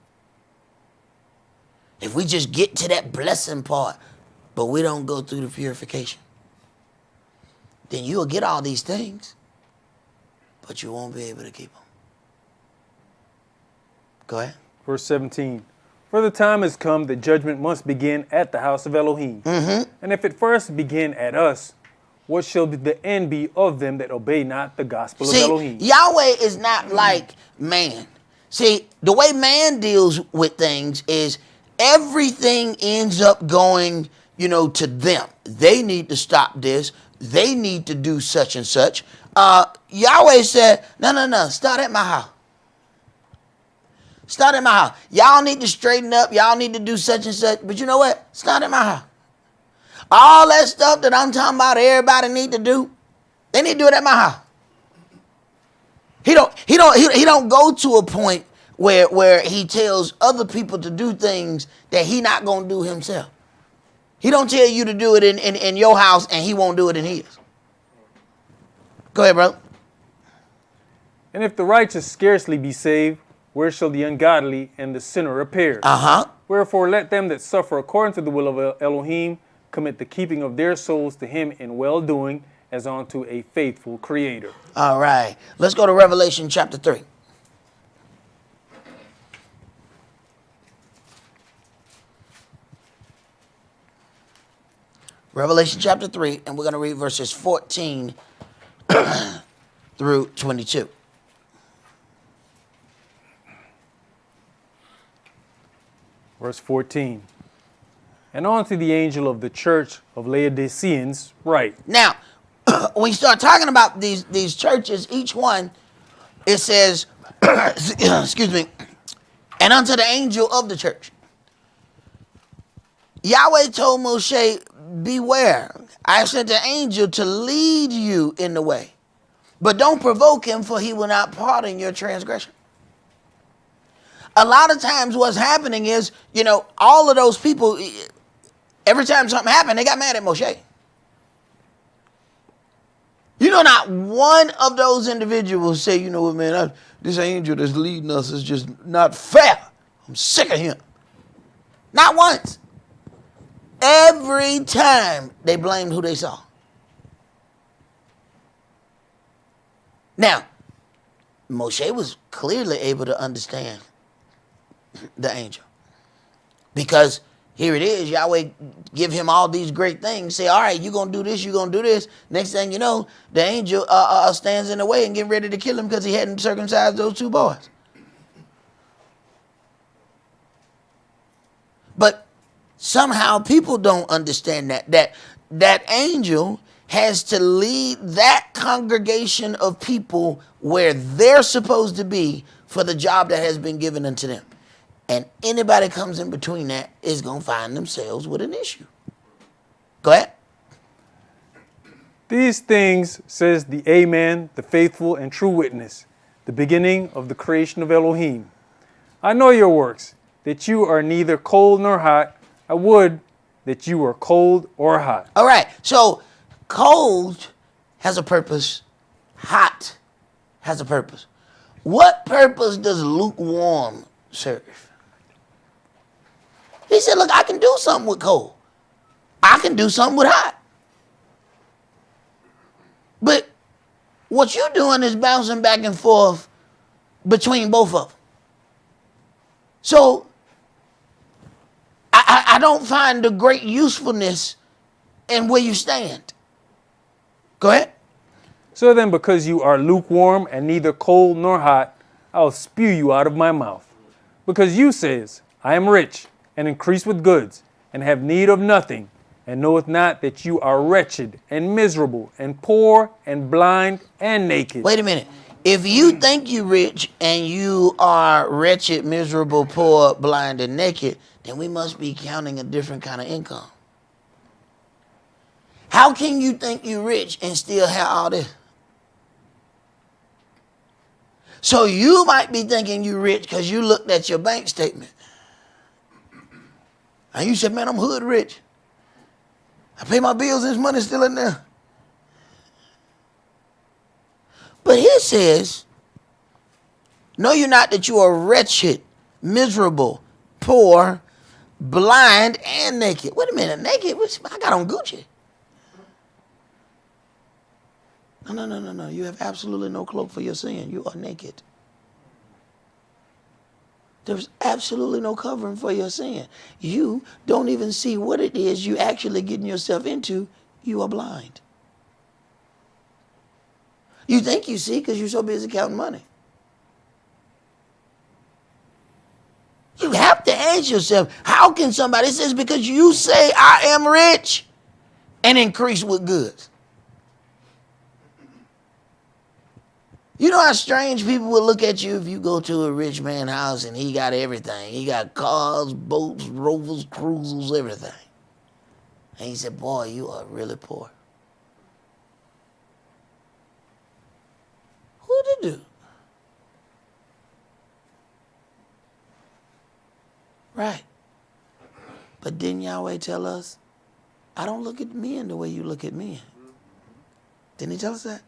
If we just get to that blessing part, but we don't go through the purification, then you'll get all these things, but you won't be able to keep them. Go ahead. Verse 17. For the time has come that judgment must begin at the house of Elohim. And if it first begin at us, what shall the end be of them that obey not the gospel of Elohim? Yahweh is not like man. See, the way man deals with things is everything ends up going, to them. They need to stop this. They need to do such and such. Yahweh said, no, start at my house. Start at my house. Y'all need to straighten up. Y'all need to do such and such. But you know what? Start at my house. All that stuff that I'm talking about everybody need to do, they need to do it at my house. He don't go to a point where he tells other people to do things that he not going to do himself. He don't tell you to do it in your house and he won't do it in his. Go ahead, bro. And if the righteous scarcely be saved, where shall the ungodly and the sinner appear? Wherefore let them that suffer according to the will of Elohim commit the keeping of their souls to him in well-doing as unto a faithful Creator. All right. Let's go to Revelation chapter 3. Revelation chapter 3, and we're going to read verses 14 through 22. Verse 14. And unto the angel of the church of Laodiceans write. Now, when you start talking about these churches, each one, it says, excuse me, and unto the angel of the church. Yahweh told Moshe, beware, I sent the angel to lead you in the way. But don't provoke him, for he will not pardon your transgression. A lot of times what's happening is, all of those people, every time something happened, they got mad at Moshe. Not one of those individuals say, what, man, this angel that's leading us is just not fair. I'm sick of him. Not once. Every time they blamed who they saw. Now, Moshe was clearly able to understand the angel. Because here it is, Yahweh give him all these great things. Say, all right, you're going to do this, you're going to do this. Next thing you know, the angel stands in the way and getting ready to kill him because he hadn't circumcised those two boys. But somehow people don't understand that angel has to lead that congregation of people where they're supposed to be for the job that has been given unto them. And anybody comes in between that is going to find themselves with an issue. Go ahead. These things says the Amen, the faithful and true witness, the beginning of the creation of Elohim. I know your works, that you are neither cold nor hot. I would that you were cold or hot. All right. So cold has a purpose. Hot has a purpose. What purpose does lukewarm serve? He said, look, I can do something with cold. I can do something with hot. But what you're doing is bouncing back and forth between both of them. So I don't find the great usefulness in where you stand. Go ahead. So then, because you are lukewarm and neither cold nor hot, I'll spew you out of my mouth. Because you says, I am rich and increase with goods, and have need of nothing, and knoweth not that you are wretched and miserable and poor and blind and naked. Wait a minute. If you think you're rich and you are wretched, miserable, poor, blind, and naked, then we must be counting a different kind of income. How can you think you're rich and still have all this? So you might be thinking you're rich because you looked at your bank statement. And you said, man, I'm hood rich. I pay my bills and this money's still in there. But here says, know you not that you are wretched, miserable, poor, blind, and naked. Wait a minute, naked? I got on Gucci. No. You have absolutely no cloak for your sin. You are naked. There's absolutely no covering for your sin. You don't even see what it is you actually getting yourself into. You are blind. You think you see because you're so busy counting money. You have to ask yourself, how can somebody, it says because you say I am rich and increase with goods. You know how strange people will look at you if you go to a rich man's house and he got everything. He got cars, boats, rovers, cruisers, everything. And he said, boy, you are really poor. What to do? Right. But didn't Yahweh tell us, I don't look at men the way you look at men? Didn't he tell us that?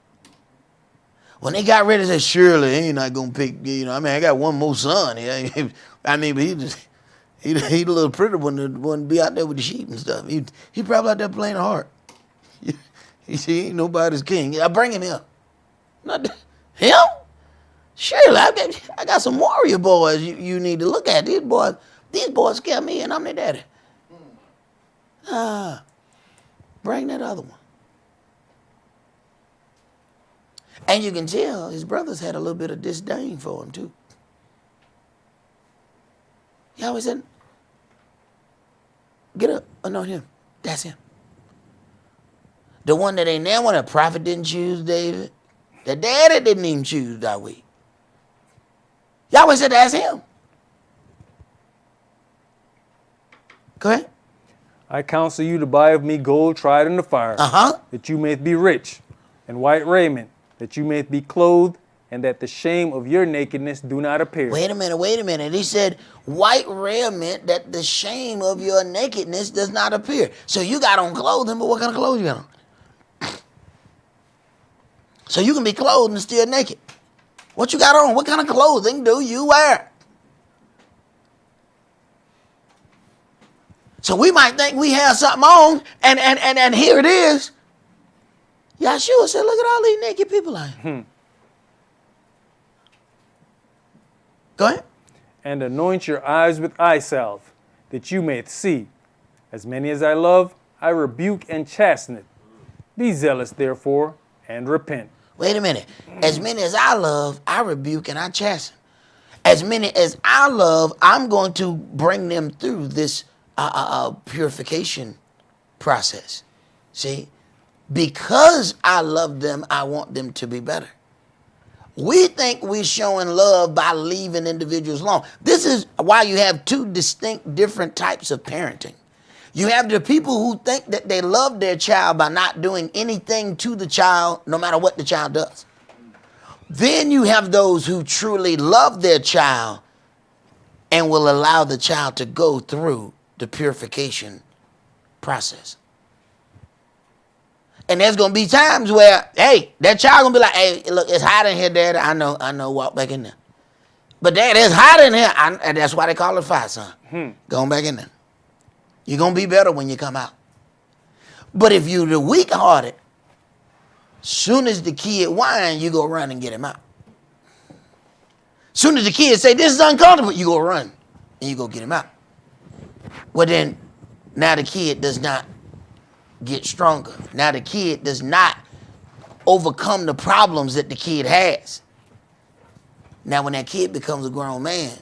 When they got ready to say, surely he not going to pick, I got one more son. But he the little pretty one that wouldn't be out there with the sheep and stuff. He probably out there playing a harp. He said, ain't nobody's king. I bring him here. Not him? Surely, I got some warrior boys you need to look at. These boys scare me, and I'm their daddy. Bring that other one. And you can tell his brothers had a little bit of disdain for him, too. He always said, get up, anoint him. That's him. The one that ain't there when the prophet didn't choose David. The daddy didn't even choose David. Yahweh said that's him. Go ahead. I counsel you to buy of me gold tried in the fire, that you may be rich, and white raiment, that you may be clothed, and that the shame of your nakedness do not appear. Wait a minute. He said, white raiment, that the shame of your nakedness does not appear. So you got on clothing, but what kind of clothes you got on? So you can be clothed and still naked. What you got on? What kind of clothing do you wear? So we might think we have something on, and here it is. Yahshua said, look at all these naked people out here. Go ahead. And anoint your eyes with eye salve, that you may see. As many as I love, I rebuke and chasten it. Be zealous, therefore, and repent. Wait a minute. As many as I love, I rebuke and I chasten. As many as I love, I'm going to bring them through this purification process. See? Because I love them, I want them to be better. We think we're showing love by leaving individuals alone. This is why you have two distinct different types of parenting. You have the people who think that they love their child by not doing anything to the child, no matter what the child does. Then you have those who truly love their child and will allow the child to go through the purification process. And there's going to be times where, hey, that child going to be like, hey, look, it's hot in here, Daddy. I know, walk back in there. But Dad, it's hot in here. And that's why they call it fire, son. Going back in there. You're going to be better when you come out. But if you're the weak-hearted, soon as the kid whine, you go run and get him out. Soon as the kid say, this is uncomfortable, you go run and you go get him out. Well, then, now the kid does not get stronger. Now the kid does not overcome the problems that the kid has. Now, when that kid becomes a grown man,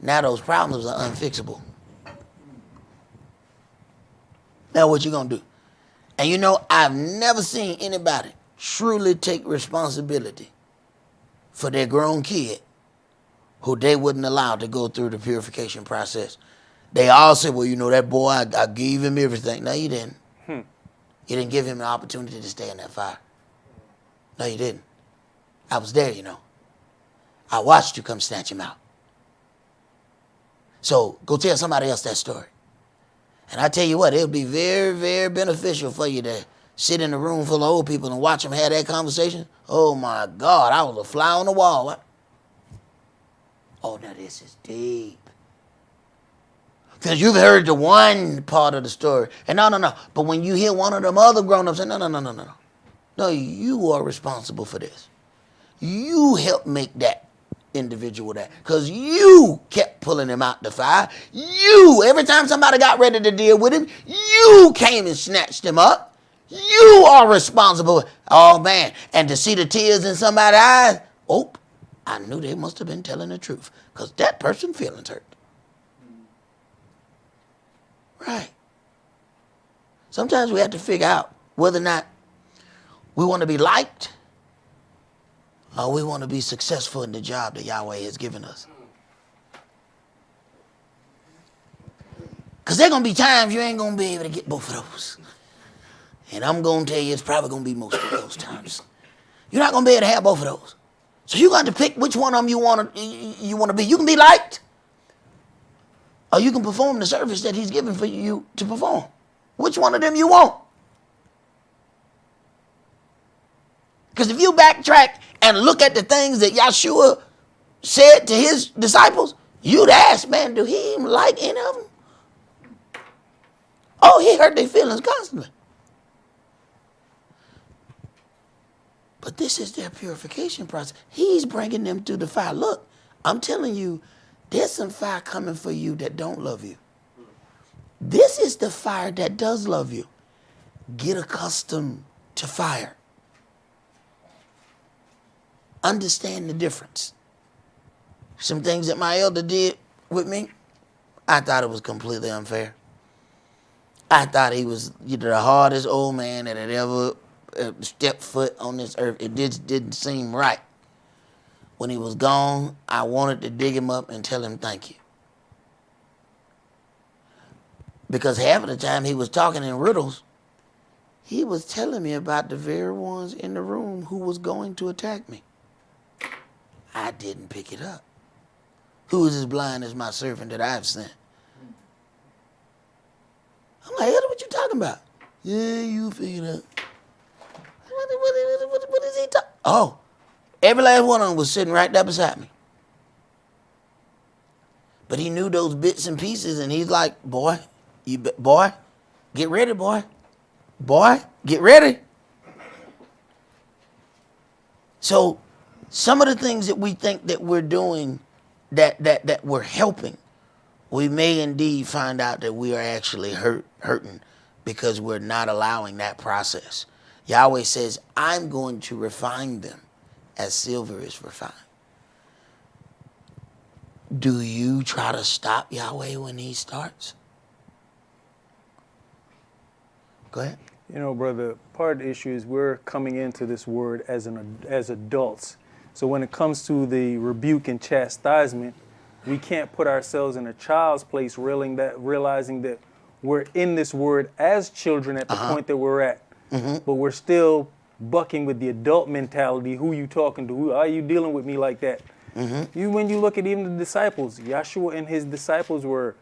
now those problems are unfixable. Now what you gonna do? And you know, I've never seen anybody truly take responsibility for their grown kid who they wouldn't allow to go through the purification process. They all say, well, you know, that boy, I gave him everything. No, you didn't. You didn't give him the opportunity to stay in that fire. No, you didn't. I was there, you know. I watched you come snatch him out. So go tell somebody else that story. And I tell you what, it'll be very, very beneficial for you to sit in a room full of old people and watch them have that conversation. Oh, my God, I was a fly on the wall. What? Oh, now this is deep. Because you've heard the one part of the story. And no. But when you hear one of them other grown-ups say, no. No, you are responsible for this. You helped make that individual that. Because you kept pulling him out the fire. You, every time somebody got ready to deal with him, you came and snatched him up. You are responsible. Oh, man. And to see the tears in somebody's eyes, oh, I knew they must have been telling the truth. Because that person's feelings hurt. Right. Sometimes we have to figure out whether or not we want to be liked or we want to be successful in the job that Yahweh has given us. Because there are going to be times you ain't going to be able to get both of those. And I'm going to tell you it's probably going to be most of those times. You're not going to be able to have both of those. So you got to pick which one of them you want to be. You can be liked, or you can perform the service that he's given for you to perform. Which one of them you want? Because if you backtrack and look at the things that Yahshua said to his disciples, you'd ask, man, do he even like any of them? Oh, he hurt their feelings constantly. But this is their purification process. He's bringing them through the fire. Look, I'm telling you, there's some fire coming for you that don't love you. This is the fire that does love you. Get accustomed to fire. Understand the difference. Some things that my elder did with me, I thought it was completely unfair. I thought he was the hardest old man that had ever stepped foot on this earth. It just didn't seem right. When he was gone, I wanted to dig him up and tell him thank you. Because half of the time he was talking in riddles, he was telling me about the very ones in the room who was going to attack me. I didn't pick it up. Who is as blind as my servant that I've sent? I'm like, what you talking about? Yeah, you figure it out. What is he talking? Oh, every last one of them was sitting right there beside me. But he knew those bits and pieces, and he's like, boy, boy, get ready, boy. Boy, get ready. So some of the things that we think that we're doing, that we're helping, we may indeed find out that we are actually hurting because we're not allowing that process. Yahweh says, I'm going to refine them as silver is refined. Do you try to stop Yahweh when he starts? Go ahead. You know, brother, part of the issue is we're coming into this word as adults. So when it comes to the rebuke and chastisement, we can't put ourselves in a child's place, realizing that we're in this word as children at the point that we're at. But we're still bucking with the adult mentality. Who you talking to? Who are you dealing with me like that? When you look at even the disciples, Yahshua and his disciples were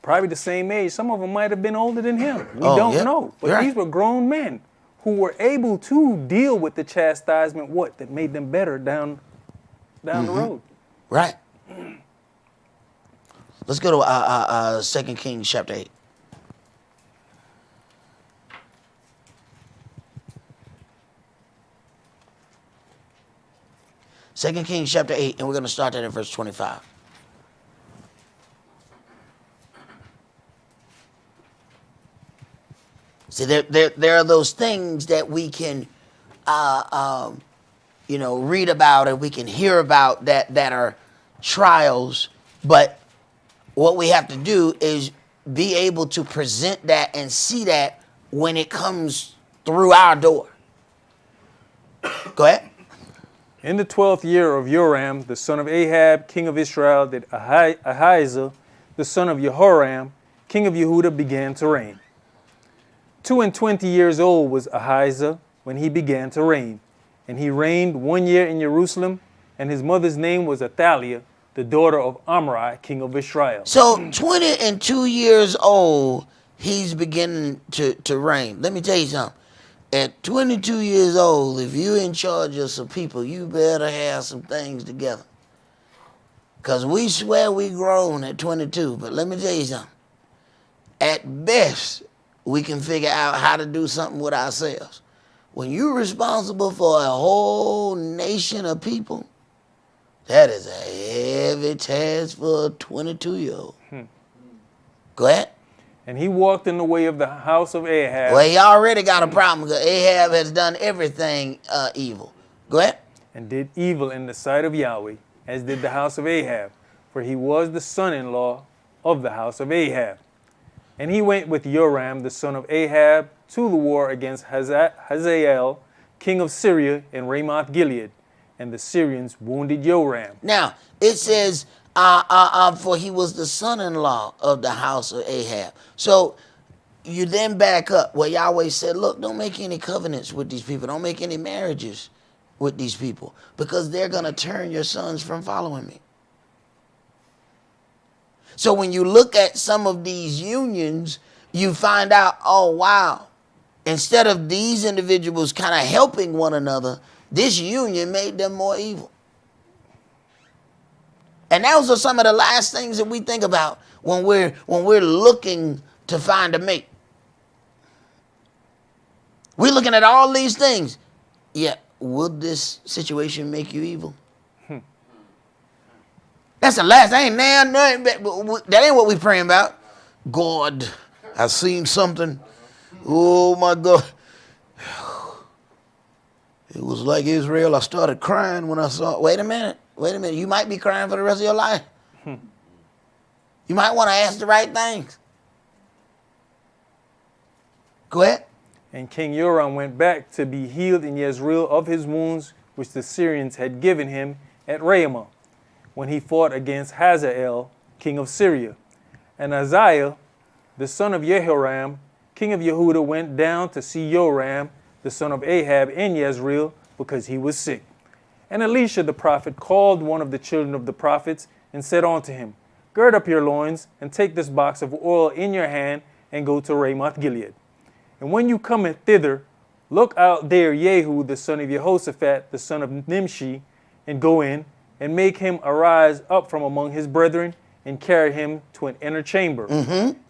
probably the same age. Some of them might have been older than him. We don't know. But these were grown men who were able to deal with the chastisement, that made them better down the road. Right. Let's go to 2 Kings chapter 8. Second Kings chapter 8, and we're going to start that at verse 25. See, there are those things that we can, read about and we can hear about that are trials, but what we have to do is be able to present that and see that when it comes through our door. Go ahead. In the 12th year of Joram, the son of Ahab, king of Israel, that Ahijah, the son of Jehoram, king of Yehudah, began to reign. 22 years old was Ahijah when he began to reign, and he reigned 1 year in Jerusalem, and his mother's name was Athaliah, the daughter of Omri, king of Israel. So 22 years old, he's beginning to reign. Let me tell you something. At 22 years old, if you're in charge of some people, you better have some things together. Because we swear we grown at 22, but let me tell you something. At best, we can figure out how to do something with ourselves. When you're responsible for a whole nation of people, that is a heavy task for a 22-year-old. Go ahead. And he walked in the way of the house of Ahab. Well, he already got a problem because Ahab has done everything evil. Go ahead. And did evil in the sight of Yahweh, as did the house of Ahab, for he was the son-in-law of the house of Ahab. And he went with Joram, the son of Ahab, to the war against Hazael, king of Syria, in Ramoth Gilead. And the Syrians wounded Joram. Now, it says, for he was the son-in-law of the house of Ahab. So you then back up where Yahweh said, look, don't make any covenants with these people. Don't make any marriages with these people because they're going to turn your sons from following me. So when you look at some of these unions, you find out, oh, wow, instead of these individuals kind of helping one another, this union made them more evil. And those are some of the last things that we think about when we're looking to find a mate. We're looking at all these things. Yeah, would this situation make you evil? That's the last. Ain't now nothing. That ain't what we praying about. God, I seen something. Oh my God. It was like Israel. I started crying when I saw. Wait a minute. You might be crying for the rest of your life. You might want to ask the right things. Go ahead. And King Joram went back to be healed in Jezreel of his wounds, which the Syrians had given him at Ramah, when he fought against Hazael, king of Syria. And Ahaziah, the son of Jehoram, king of Yehudah, went down to see Joram, the son of Ahab, in Jezreel, because he was sick. And Elisha the prophet called one of the children of the prophets and said unto him, Gird up your loins, and take this box of oil in your hand, and go to Ramoth Gilead. And when you come thither, look out there Jehu the son of Jehoshaphat, the son of Nimshi, and go in, and make him arise up from among his brethren, and carry him to an inner chamber.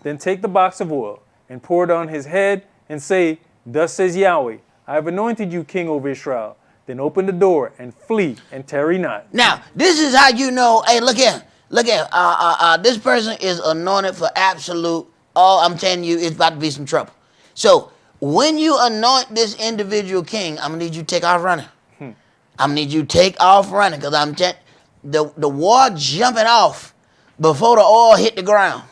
Then take the box of oil, and pour it on his head, and say, Thus says Yahweh, I have anointed you king over Israel. Then open the door, and flee, and tarry not. Now, this is how you know, hey, look here. This person is anointed for absolute, I'm telling you, it's about to be some trouble. So, when you anoint this individual king, I'm going to need you to take off running. I'm going to need you to take off running, because the war jumping off before the oil hit the ground.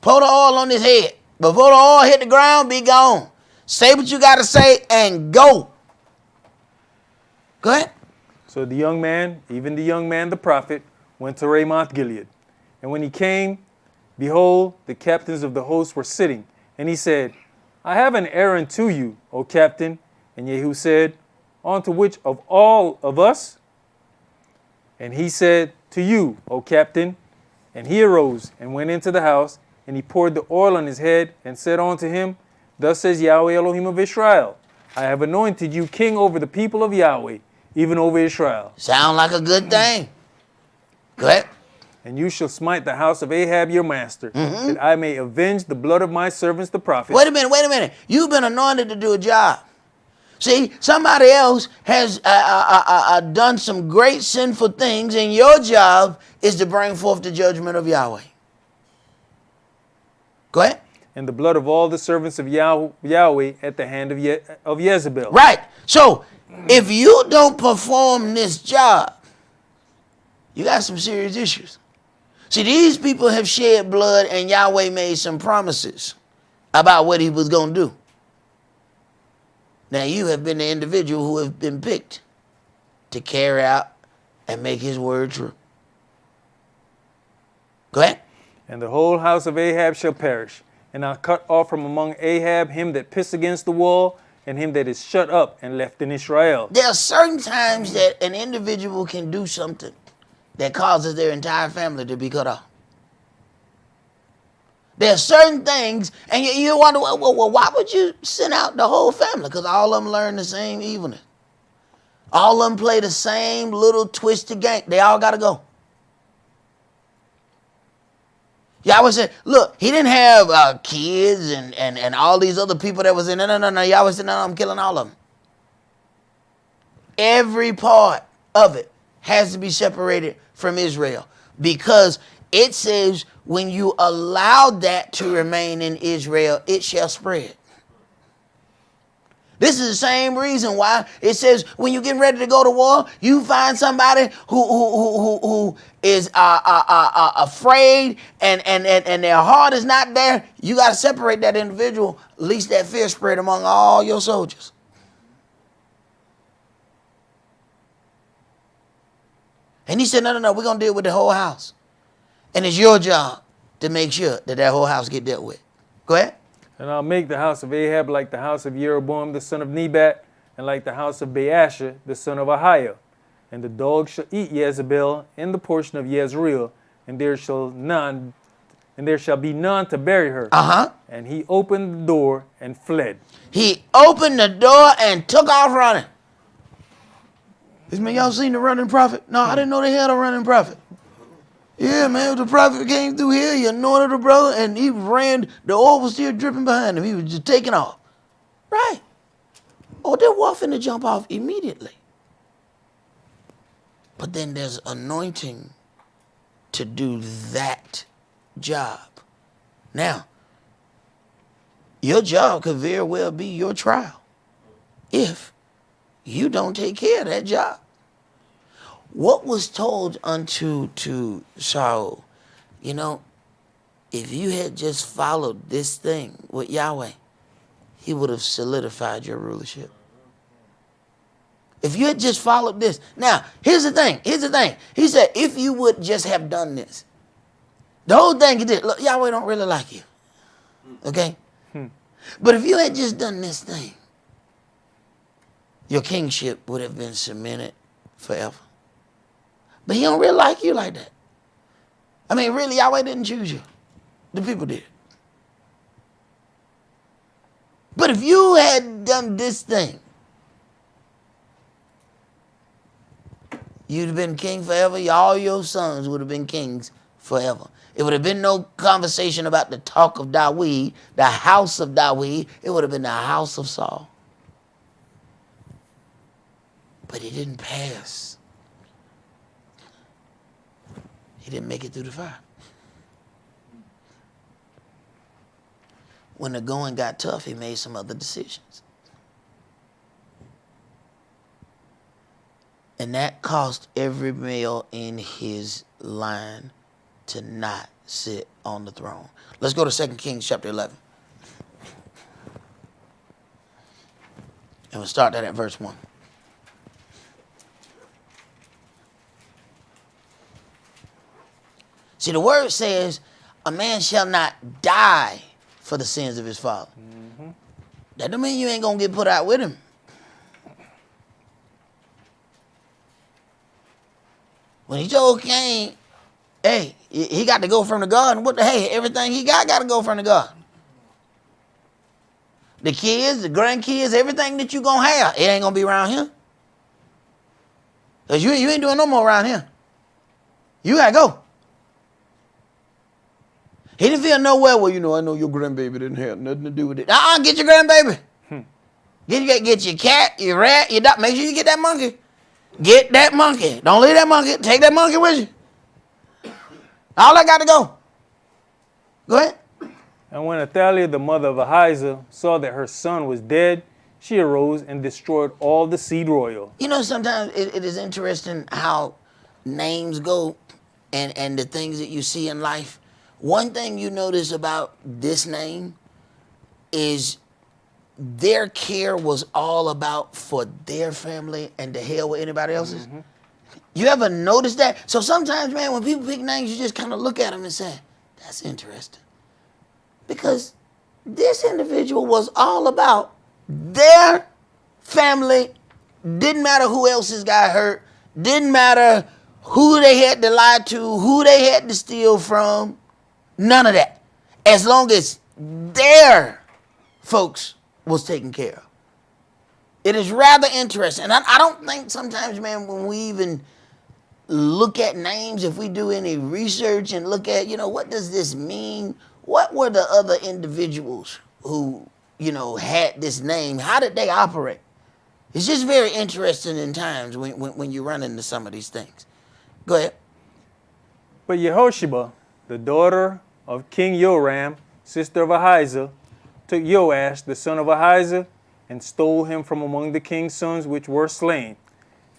Pour the oil on his head. Before the oil hit the ground, be gone. Say what you got to say and go. Go ahead. So the young man, even the young man the prophet, went to Ramoth Gilead. And when he came, behold, the captains of the host were sitting. And he said, I have an errand to you, O captain. And Jehu said, Unto which of all of us? And he said, To you, O captain. And he arose and went into the house, and he poured the oil on his head, and said unto him, Thus says Yahweh Elohim of Israel, I have anointed you king over the people of Yahweh, even over Israel. Sound like a good thing. Go ahead. And you shall smite the house of Ahab your master, that I may avenge the blood of my servants the prophets. Wait a minute. You've been anointed to do a job. See, somebody else has done some great sinful things, and your job is to bring forth the judgment of Yahweh. Go ahead. And the blood of all the servants of Yahweh at the hand of Jezebel. Right. So, if you don't perform this job, you got some serious issues. See, these people have shed blood, and Yahweh made some promises about what he was going to do. Now, you have been the individual who have been picked to carry out and make his word true. Go ahead. And the whole house of Ahab shall perish. And I'll cut off from among Ahab him that pissed against the wall, and him that is shut up and left in Israel. There are certain times that an individual can do something that causes their entire family to be cut off. There are certain things, and you wonder, well, why would you send out the whole family? Because all of them learn the same evilness. All of them play the same little twisted game. They all got to go. Yahweh said, look, he didn't have kids and all these other people that was in. No. Yahweh said, no, I'm killing all of them. Every part of it has to be separated from Israel, because it says when you allow that to remain in Israel, it shall spread. This is the same reason why it says when you're getting ready to go to war, you find somebody who is afraid and their heart is not there. You got to separate that individual, lest that fear spread among all your soldiers. And he said, no, we're going to deal with the whole house. And it's your job to make sure that whole house get dealt with. Go ahead. And I'll make the house of Ahab like the house of Jeroboam the son of Nebat, and like the house of Baasha the son of Ahiah. And the dogs shall eat Jezebel in the portion of Jezreel, and there shall be none to bury her. And he opened the door and fled. He opened the door and took off running. Man, y'all seen the running prophet? No, I didn't know they had a running prophet. Yeah, man, the prophet came through here, he anointed the brother, and he ran, the oil was still dripping behind him. He was just taking off. Right. Oh, they're waffing to jump off immediately. But then there's anointing to do that job. Now, your job could very well be your trial if you don't take care of that job. What was told unto to Saul, you know, if you had just followed this thing with Yahweh, he would have solidified your rulership. If you had just followed this. Now, here's the thing. He said, if you would just have done this. The whole thing he did, look, Yahweh don't really like you. Okay? But if you had just done this thing, your kingship would have been cemented forever. But he don't really like you like that. I mean, really, Yahweh didn't choose you. The people did. But if you had done this thing, you'd have been king forever. All your sons would have been kings forever. It would have been no conversation about the talk of Dawid, the house of Dawid. It would have been the house of Saul. But he didn't pass. He didn't make it through the fire. When the going got tough, he made some other decisions. And that cost every male in his line to not sit on the throne. Let's go to 2 Kings chapter 11. And we'll start that at verse 1. See, the word says, a man shall not die for the sins of his father. That don't mean you ain't going to get put out with him. When he told Cain, hey, he got to go from the garden. Everything he got to go from the garden. The kids, the grandkids, everything that you going to have, it ain't going to be around here. Because you ain't doing no more around here. You got to go. He didn't feel nowhere, well, I know your grandbaby didn't have nothing to do with it. Get your grandbaby. Get your cat, your rat, your dog. Make sure you get that monkey. Get that monkey. Don't leave that monkey. Take that monkey with you. All I got to go. Go ahead. And when Athaliah, the mother of Ahijah, saw that her son was dead, she arose and destroyed all the seed royal. Sometimes it is interesting how names go and the things that you see in life. One thing you notice about this name is their care was all about for their family and to hell with anybody else's. You ever notice that? So sometimes, man, when people pick names, you just kind of look at them and say, that's interesting. Because this individual was all about their family. Didn't matter who else's got hurt. Didn't matter who they had to lie to, who they had to steal from. None of that. As long as their folks was taken care of. It is rather interesting. And I don't think sometimes, man, when we even look at names, if we do any research and look at, what does this mean? What were the other individuals who, had this name? How did they operate? It's just very interesting in times when you run into some of these things. Go ahead. But Yehosheba, the daughter of King Joram, sister of Ahijah, took Joash, the son of Ahijah, and stole him from among the king's sons which were slain.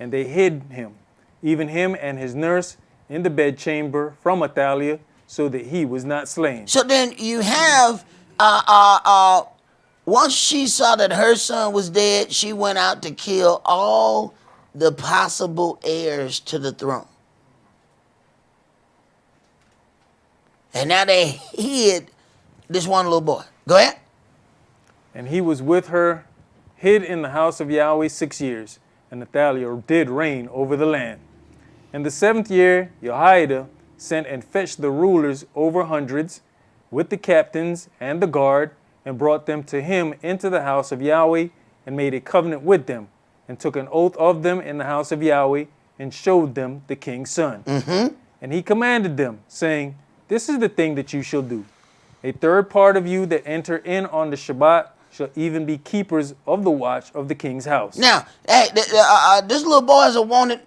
And they hid him, even him and his nurse, in the bedchamber from Athaliah, so that he was not slain. So then you have, once she saw that her son was dead, she went out to kill all the possible heirs to the throne. And now they hid this one little boy. Go ahead. And he was with her, hid in the house of Yahweh 6 years. And Athaliah did reign over the land. In the 7th year, Jehoiada sent and fetched the rulers over hundreds, with the captains and the guard, and brought them to him into the house of Yahweh, and made a covenant with them, and took an oath of them in the house of Yahweh, and showed them the king's son. And he commanded them, saying, this is the thing that you shall do. A third part of you that enter in on the Shabbat shall even be keepers of the watch of the king's house. Now, hey, this little boy is a wanted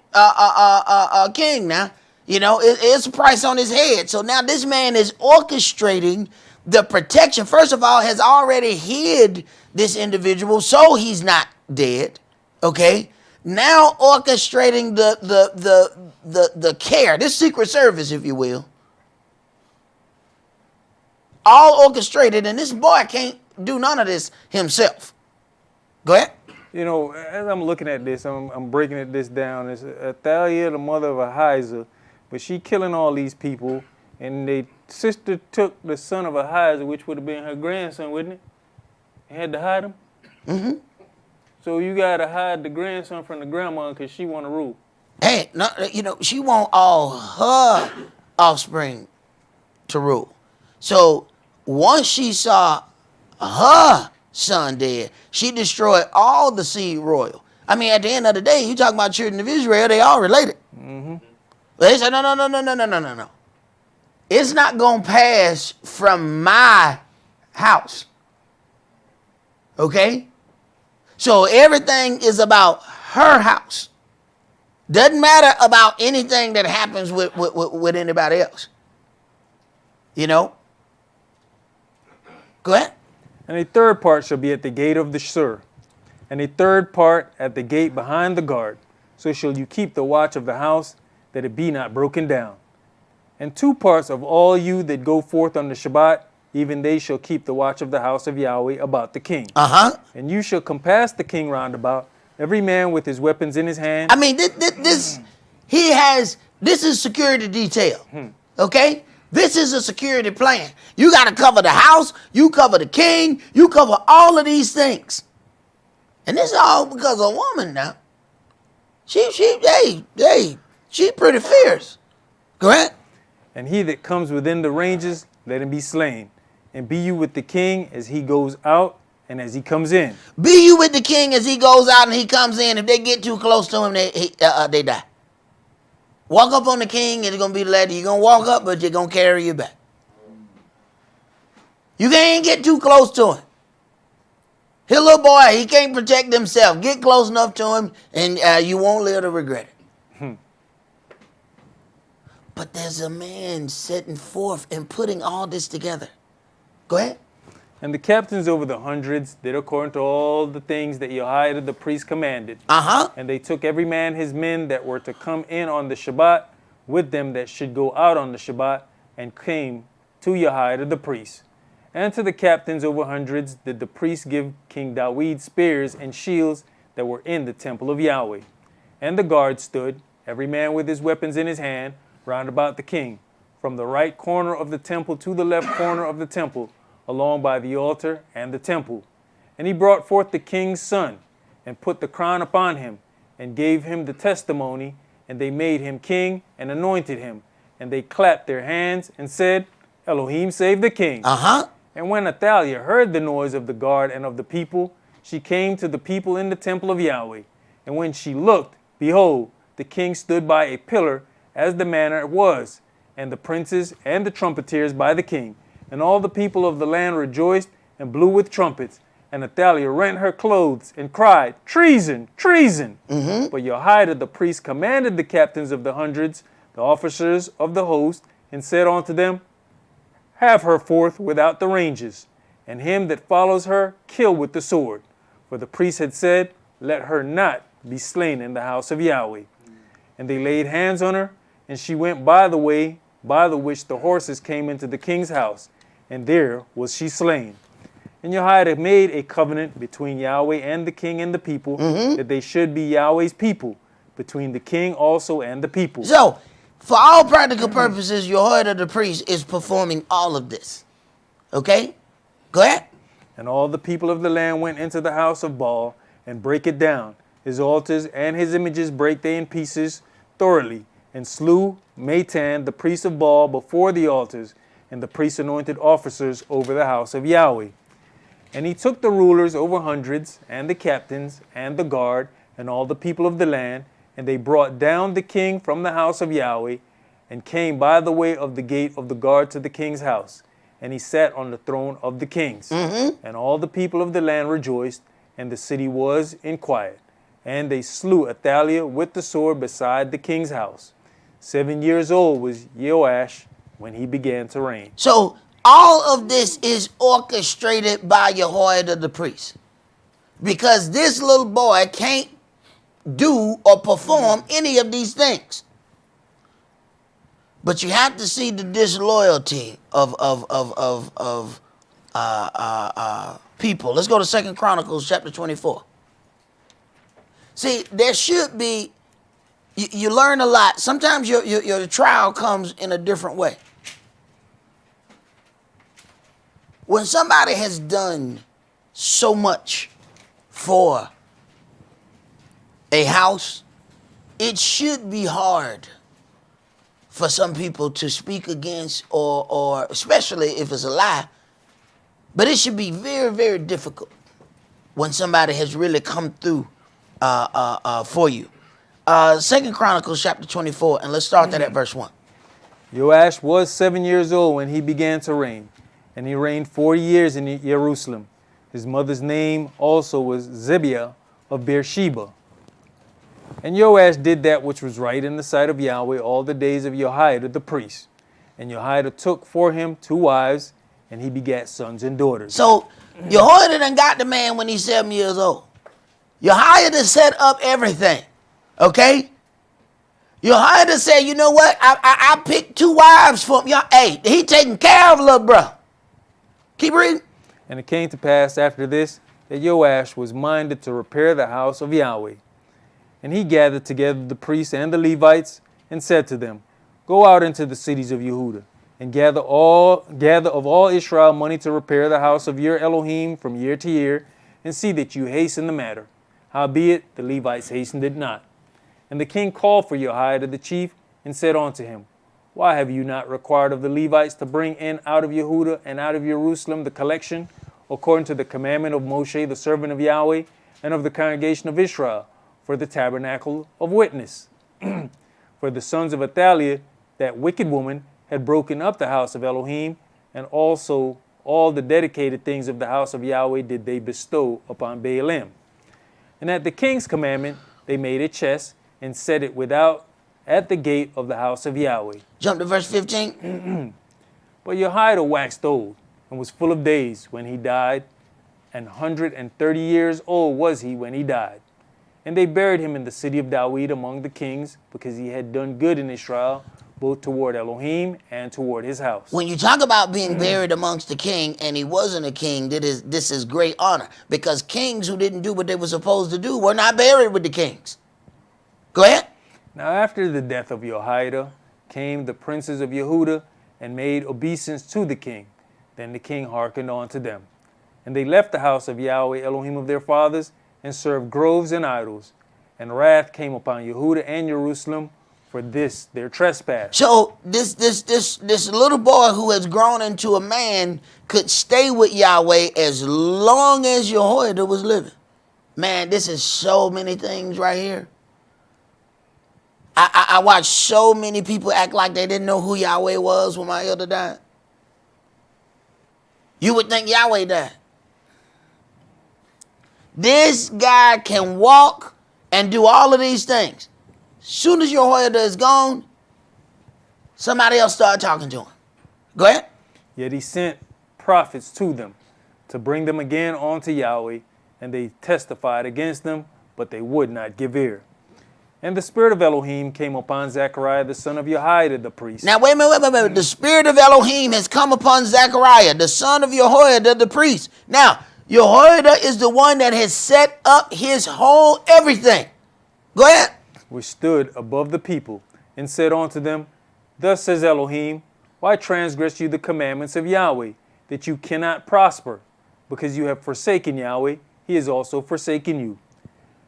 king now. You know, it's a price on his head. So now this man is orchestrating the protection. First of all, has already hid this individual so he's not dead. Okay? Now orchestrating the care, this Secret Service, if you will. All orchestrated, and this boy can't do none of this himself. Go ahead. You know, as I'm looking at this, I'm breaking this down. It's Athaliah, the mother of Ahijah, but she killing all these people, and the sister took the son of Ahijah, which would have been her grandson, wouldn't it? And had to hide him. Mm-hmm. So you gotta hide the grandson from the grandma because she want to rule. Hey, no, you know, she want all her offspring to rule. So once she saw her son dead, she destroyed all the seed royal. I mean, at the end of the day, you talk about children of Israel, they all related. Mm-hmm. They said, no. It's not going to pass from my house. Okay? So everything is about her house. Doesn't matter about anything that happens with anybody else. You know? Go ahead. And a third part shall be at the gate of the sur, and a third part at the gate behind the guard. So shall you keep the watch of the house, that it be not broken down. And 2 parts of all you that go forth on the Shabbat, even they shall keep the watch of the house of Yahweh about the king. Uh-huh. And you shall compass the king round about, every man with his weapons in his hand. I mean, this is security detail. Okay? This is a security plan. You got to cover the house, you cover the king, you cover all of these things. And this is all because of a woman now. She pretty fierce. Go ahead. And he that comes within the ranges, let him be slain. And be you with the king as he goes out and as he comes in. Be you with the king as he goes out and he comes in. If they get too close to him, they die. Walk up on the king and it's going to be the lady. You're going to walk up, but you're going to carry you back. You can't get too close to him. His little boy, he can't protect himself. Get close enough to him and you won't live to regret it. But there's a man setting forth and putting all this together. Go ahead. And the captains over the hundreds did according to all the things that Jehoiada the priest commanded. Uh-huh. And they took every man his men that were to come in on the Shabbat with them that should go out on the Shabbat, and came to Jehoiada the priest. And to the captains over hundreds did the priest give King David spears and shields that were in the temple of Yahweh. And the guard stood, every man with his weapons in his hand, round about the king, from the right corner of the temple to the left corner of the temple, along by the altar and the temple. And he brought forth the king's son, and put the crown upon him, and gave him the testimony, and they made him king, and anointed him. And they clapped their hands, and said, Elohim save the king. Uh-huh. And when Athaliah heard the noise of the guard and of the people, she came to the people in the temple of Yahweh. And when she looked, behold, the king stood by a pillar, as the manner was, and the princes and the trumpeters by the king. And all the people of the land rejoiced and blew with trumpets. And Athaliah rent her clothes and cried, Treason, treason! Mm-hmm. But Jehoiada the priest commanded the captains of the hundreds, the officers of the host, and said unto them, Have her forth without the ranges, and him that follows her kill with the sword. For the priest had said, Let her not be slain in the house of Yahweh. And they laid hands on her, and she went by the way by the which the horses came into the king's house, and there was she slain. And Jehoiada made a covenant between Yahweh and the king and the people, that they should be Yahweh's people, between the king also and the people. So, for all practical purposes, Jehoiada the priest is performing all of this. Okay? Go ahead. And all the people of the land went into the house of Baal, and brake it down. His altars and his images brake they in pieces thoroughly, and slew Matan, the priest of Baal, before the altars, and the priest anointed officers over the house of Yahweh. And he took the rulers over hundreds, and the captains, and the guard, and all the people of the land, and they brought down the king from the house of Yahweh, and came by the way of the gate of the guard to the king's house. and he sat on the throne of the kings. And all the people of the land rejoiced, and the city was in quiet. And they slew Athaliah with the sword beside the king's house. 7 years old was Joash when he began to reign. So all of this is orchestrated by Jehoiada the priest. Because this little boy can't do or perform any of these things. But you have to see the disloyalty of people. Let's go to 2 Chronicles chapter 24. See, there should be, you learn a lot. Sometimes your trial comes in a different way. When somebody has done so much for a house, it should be hard for some people to speak against, or especially if it's a lie. But it should be very, very difficult when somebody has really come through for you. 2 Chronicles chapter 24, and let's start that at verse 1. Joash was 7 years old when he began to reign, and he reigned 40 years in Jerusalem. His mother's name also was Zibiah of Beersheba. And Joash did that which was right in the sight of Yahweh all the days of Jehoiada the priest. And Jehoiada took for him 2 wives, and he begat sons and daughters. So Jehoiada done got the man when he's 7 years old. Jehoiada set up everything. Okay? Jehoiada said, you know what? I picked 2 wives for him. Hey, he taking care of little bro. Keep reading. And it came to pass after this that Joash was minded to repair the house of Yahweh. And he gathered together the priests and the Levites and said to them, go out into the cities of Yehudah and gather of all Israel money to repair the house of your Elohim from year to year, and see that you hasten the matter. Howbeit the Levites hastened it not. And the king called for Jehoiada the chief and said unto him, why have you not required of the Levites to bring in out of Yehudah and out of Jerusalem the collection, according to the commandment of Moshe the servant of Yahweh, and of the congregation of Israel, for the tabernacle of witness? For the sons of Athaliah, that wicked woman, had broken up the house of Elohim, and also all the dedicated things of the house of Yahweh did they bestow upon Baalim. And at the king's commandment they made a chest and set it without at the gate of the house of Yahweh. Jump to verse 15. But Jehoiada waxed old and was full of days when he died, and 130 years old was he when he died. And they buried him in the city of David among the kings, because he had done good in Israel, both toward Elohim and toward his house. When you talk about being buried amongst the king, and he wasn't a king, this is great honor. Because kings who didn't do what they were supposed to do were not buried with the kings. Go ahead. Now after the death of Jehoiada came the princes of Yehudah and made obeisance to the king. Then the king hearkened unto them. And they left the house of Yahweh Elohim of their fathers, and served groves and idols. And wrath came upon Yehudah and Jerusalem for this their trespass. So this little boy who has grown into a man could stay with Yahweh as long as Jehoiada was living. Man, this is so many things right here. I watched so many people act like they didn't know who Yahweh was when my elder died. You would think Yahweh died. This guy can walk and do all of these things. Soon as Jehoiada is gone, somebody else started talking to him. Go ahead. Yet he sent prophets to them to bring them again unto Yahweh, and they testified against them, but they would not give ear. And the spirit of Elohim came upon Zechariah the son of Jehoiada the priest. Now wait a minute. The spirit of Elohim has come upon Zechariah, the son of Jehoiada the priest. Now, Jehoiada is the one that has set up his whole everything. Go ahead. Which stood above the people, and said unto them, thus says Elohim, why transgress you the commandments of Yahweh, that you cannot prosper? Because you have forsaken Yahweh, he has also forsaken you.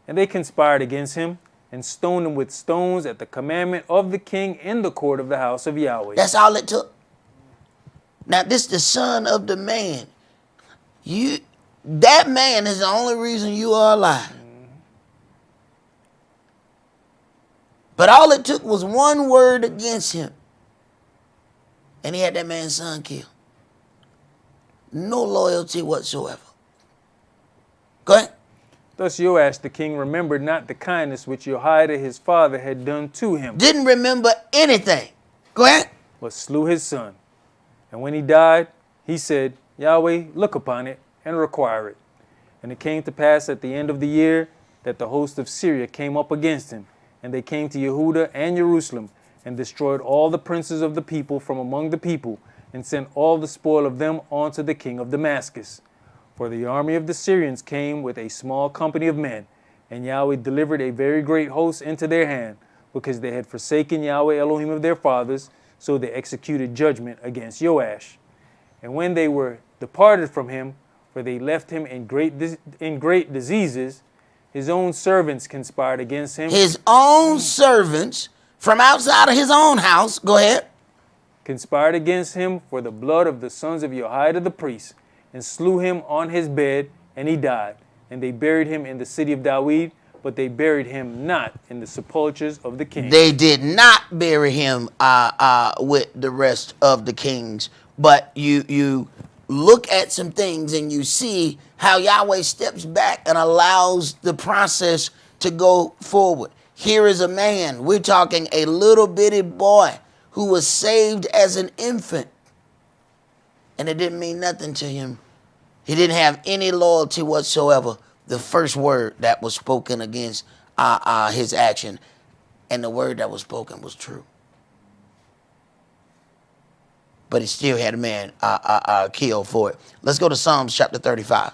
And they conspired against him, and stoned him with stones at the commandment of the king in the court of the house of Yahweh. That's all it took. Now this is the son of the man. That man is the only reason you are alive. But all it took was one word against him, and he had that man's son killed. no loyalty whatsoever. Go ahead. Thus Joash the king remembered not the kindness which Jehoiada his father had done to him, Didn't remember anything. Go ahead. but slew his son. And when he died, he said, Yahweh, look upon it and require it. And it came to pass at the end of the year that the host of Syria came up against him, and they came to Yehuda and Jerusalem, and destroyed all the princes of the people from among the people, and sent all the spoil of them unto the king of Damascus. For the army of the Syrians came with a small company of men, and Yahweh delivered a very great host into their hand, because they had forsaken Yahweh Elohim of their fathers, so they executed judgment against Joash. And when they were departed from him, for they left him in great diseases, his own servants conspired against him. His own servants from outside of his own house, go ahead, Conspired against him for the blood of the sons of Jehoiada the priest, and slew him on his bed, and he died. And they buried him in the city of David, but they buried him not in the sepulchres of the kings. They did not bury him with the rest of the kings. But you look at some things and you see how Yahweh steps back and allows the process to go forward. Here is a man, we're talking a little bitty boy who was saved as an infant. And it didn't mean nothing to him. He didn't have any loyalty whatsoever. The first word that was spoken against his action, and the word that was spoken was true. But he still had a man killed for it. Let's go to Psalms chapter 35.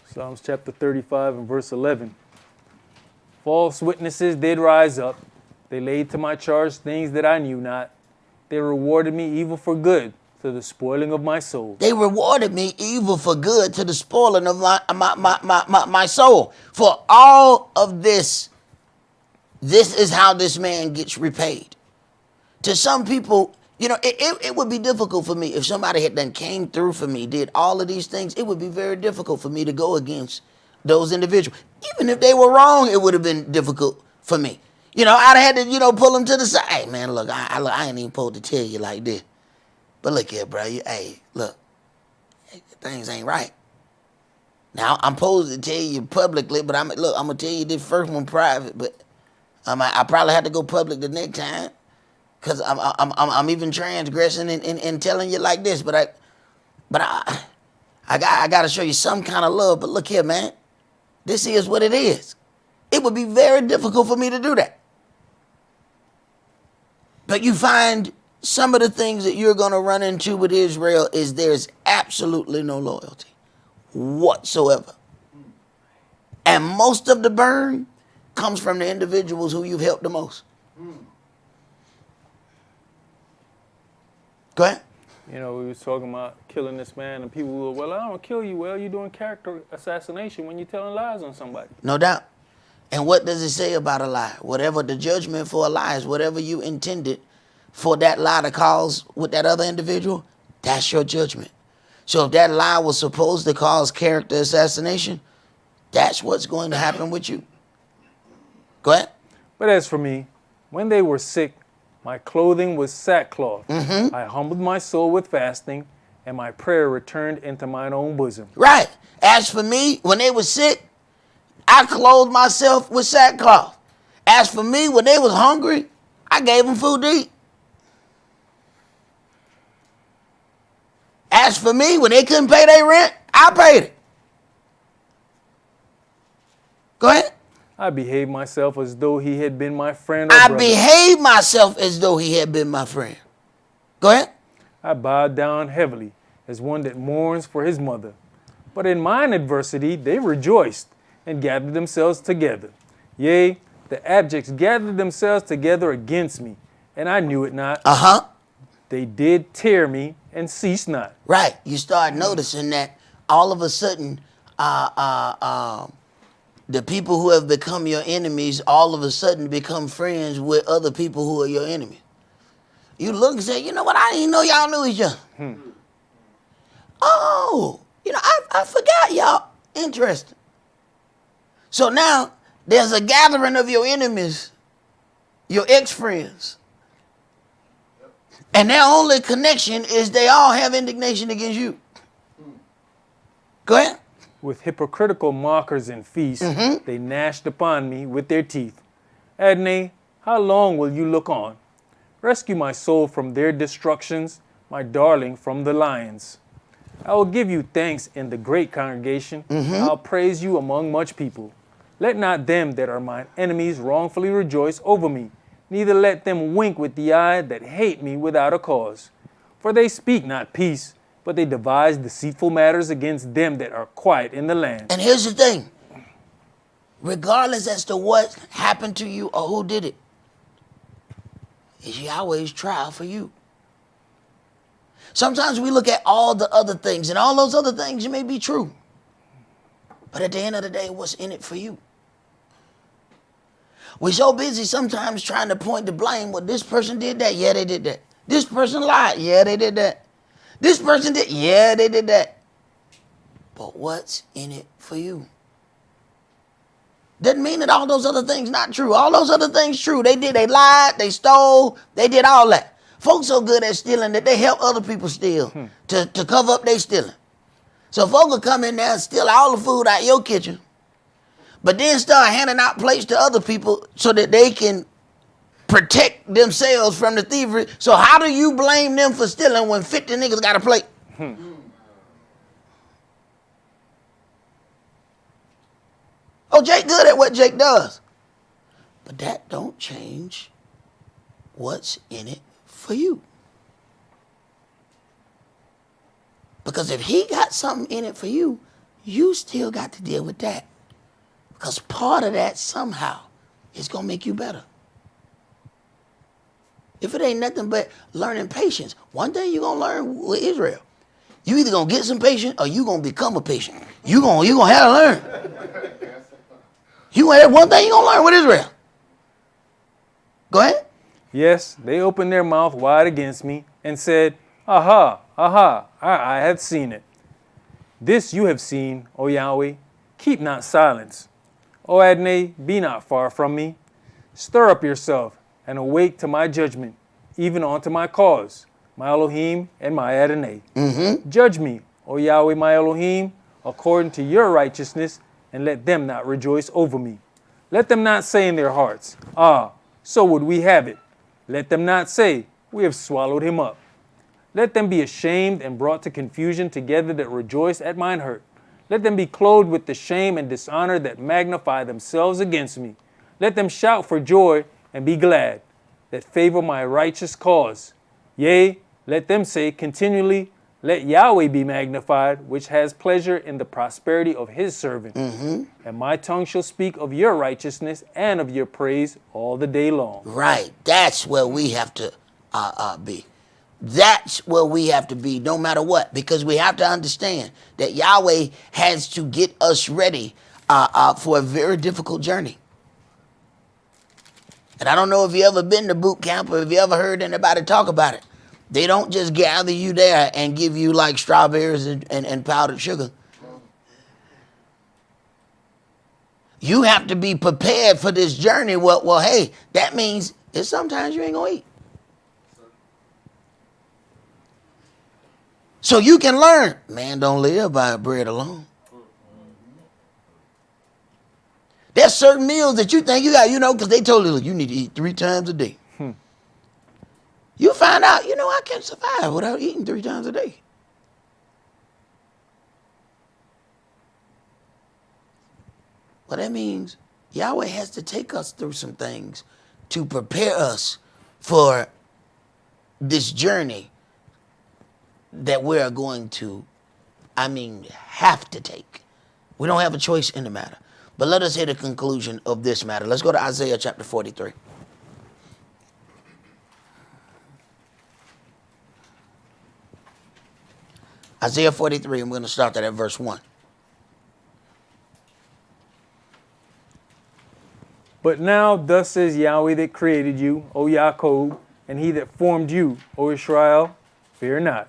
Psalms chapter 35 and verse 11. False witnesses did rise up. They laid to my charge things that I knew not. They rewarded me evil for good, to the spoiling of my soul. They rewarded me evil for good, to the spoiling of my soul. For all of this, this is how this man gets repaid. To some people, you know, it would be difficult for me if somebody had done came through for me, did all of these things. It would be very difficult for me to go against those individuals. Even if they were wrong, it would have been difficult for me. You know, I'd have had to, you know, pull them to the side. Hey, man, look, I ain't even supposed to tell you like this. But look here, bro. Hey, look, things ain't right. Now, I'm supposed to tell you publicly, but I'm going to tell you this first one private, but I probably have to go public the next time. Because I'm even transgressing and telling you like this, but I got to show you some kind of love. But look here, man, this is what it is. It would be very difficult for me to do that. But you find some of the things that you're going to run into with Israel is there's absolutely no loyalty whatsoever. And most of the burn comes from the individuals who you've helped the most. Go ahead. You know, we was talking about killing this man, and people were, well, I don't kill you. Well, you're doing character assassination when you're telling lies on somebody. No doubt. And what does it say about a lie? Whatever the judgment for a lie is, whatever you intended for that lie to cause with that other individual, that's your judgment. So if that lie was supposed to cause character assassination, that's what's going to happen with you. Go ahead. But as for me, when they were sick, my clothing was sackcloth. I humbled my soul with fasting, and my prayer returned into mine own bosom. Right. As for me, when they were sick, I clothed myself with sackcloth. As for me, when they was hungry, I gave them food to eat. As for me, when they couldn't pay their rent, I paid it. Go ahead. I behaved myself as though he had been my friend or I brother. behaved myself as though he had been my friend. Go ahead. I bowed down heavily as one that mourns for his mother. But in mine adversity they rejoiced and gathered themselves together. Yea, the abjects gathered themselves together against me, and I knew it not. They did tear me and ceased not. Right. You start noticing that all of a sudden the people who have become your enemies all of a sudden become friends with other people who are your enemies. You look and say, you know what, I didn't know y'all knew each other. Oh, you know, I forgot y'all. Interesting. So now there's a gathering of your enemies, your ex-friends. And their only connection is they all have indignation against you. Go ahead. With hypocritical mockers and feasts, they gnashed upon me with their teeth. Adonai, how long will you look on? Rescue my soul from their destructions, my darling from the lions. I will give you thanks in the great congregation. I'll praise you among much people. Let not them that are mine enemies wrongfully rejoice over me, neither let them wink with the eye that hate me without a cause. For they speak not peace, but they devise deceitful matters against them that are quiet in the land. And here's the thing. Regardless as to what happened to you or who did it, it's Yahweh's trial for you. Sometimes we look at all the other things, and all those other things may be true. But at the end of the day, what's in it for you? We're so busy sometimes trying to point the blame. Well, this person did that. Yeah, they did that. This person lied. Yeah, they did that. This person did. Yeah, they did that. But what's in it for you? Doesn't mean that all those other things not true. All those other things true. They did. They lied. They stole. They did all that. Folks so good at stealing that they help other people steal to cover up their stealing. So folks will come in there and steal all the food out your kitchen, but then start handing out plates to other people so that they can protect themselves from the thievery. So how do you blame them for stealing when 50 niggas got a plate? Oh, Jake good at what Jake does. But that don't change what's in it for you. Because if he got something in it for you, you still got to deal with that. Because part of that somehow is going to make you better. If it ain't nothing but learning patience, one thing you're going to learn with Israel, you either going to get some patience or you going to become a patient. You going to have to learn. One thing you're going to learn with Israel. Go ahead. Yes, they opened their mouth wide against me and said, Aha, aha, I have seen it. This you have seen, O Yahweh. Keep not silence. O Adonai, be not far from me. Stir up yourself and awake to my judgment, even unto my cause, my Elohim and my Adonai. Judge me, O Yahweh, my Elohim, according to your righteousness, and let them not rejoice over me. Let them not say in their hearts, Ah, so would we have it. Let them not say, We have swallowed him up. Let them be ashamed and brought to confusion together that rejoice at mine hurt. Let them be clothed with the shame and dishonor that magnify themselves against me. Let them shout for joy and be glad, that favor my righteous cause. Yea, let them say continually, Let Yahweh be magnified, which has pleasure in the prosperity of his servant. And my tongue shall speak of your righteousness and of your praise all the day long. Right. That's where we have to be. That's where we have to be no matter what, because we have to understand that Yahweh has to get us ready for a very difficult journey. And I don't know if you ever been to boot camp or if you ever heard anybody talk about it. They don't just gather you there and give you like strawberries and powdered sugar. You have to be prepared for this journey. Well, hey, that means it's sometimes you ain't gonna eat. So you can learn, man don't live by bread alone. There's certain meals that you think you got, because they told you, you need to eat 3 times a day. You find out, I can survive without eating 3 times a day. Well, that means Yahweh has to take us through some things to prepare us for this journey that we're going to, have to take. We don't have a choice in the matter. But let us hear the conclusion of this matter. Let's go to Isaiah chapter 43. Isaiah 43, I'm going to start that at verse 1. But now thus says Yahweh that created you, O Yaakov, and he that formed you, O Israel, fear not.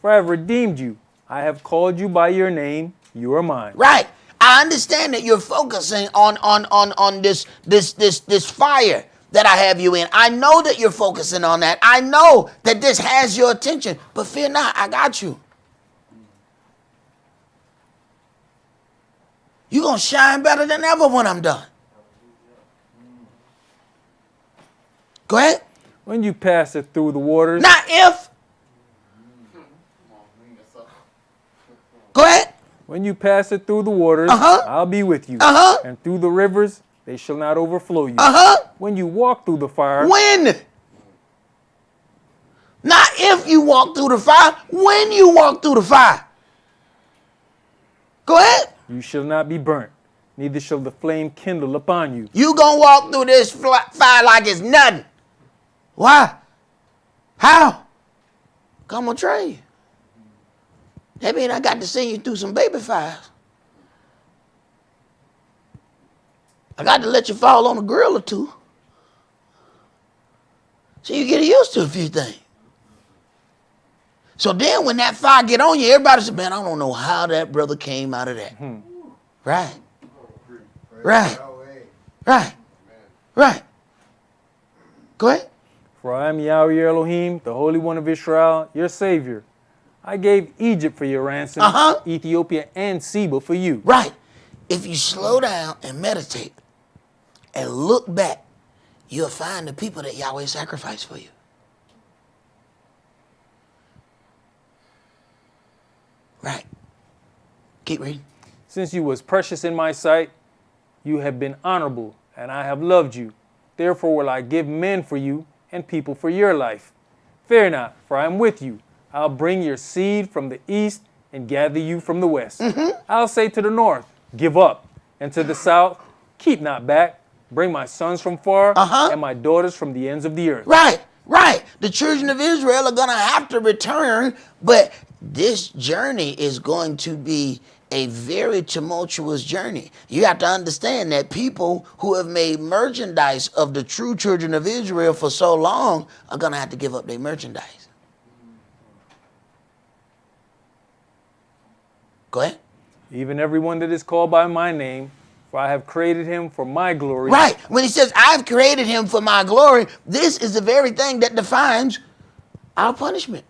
For I have redeemed you. I have called you by your name. You are mine. Right. I understand that you're focusing on this fire that I have you in. I know that you're focusing on that. I know that this has your attention. But fear not, I got you. You're going to shine better than ever when I'm done. Go ahead. When you pass it through the waters. Not if. Go ahead. When you pass it through the waters, I'll be with you. And through the rivers, they shall not overflow you. When you walk through the fire. When? Not if you walk through the fire. When you walk through the fire. Go ahead. You shall not be burnt, neither shall the flame kindle upon you. You gonna walk through this fire like it's nothing. Why? How? Come on, trade. That mean I got to send you through some baby fires. I got to let you fall on a grill or two. So you get used to a few things. So then when that fire get on you, everybody says, man, I don't know how that brother came out of that. Right. Right. Right. Right. Go ahead. For I am Yahweh your Elohim, the Holy One of Israel, your Savior. I gave Egypt for your ransom, Ethiopia and Seba for you. Right. If you slow down and meditate and look back, you'll find the people that Yahweh sacrificed for you. Right. Keep reading. Since you was precious in my sight, you have been honorable, and I have loved you. Therefore will I give men for you and people for your life. Fear not, for I am with you. I'll bring your seed from the east and gather you from the west. I'll say to the north, give up, and to the south, keep not back. Bring my sons from far and my daughters from the ends of the earth. Right, right. The children of Israel are going to have to return, but this journey is going to be a very tumultuous journey. You have to understand that people who have made merchandise of the true children of Israel for so long are going to have to give up their merchandise. Go ahead. Even everyone that is called by my name, for I have created him for my glory. Right. When he says, I've created him for my glory, this is the very thing that defines our punishment.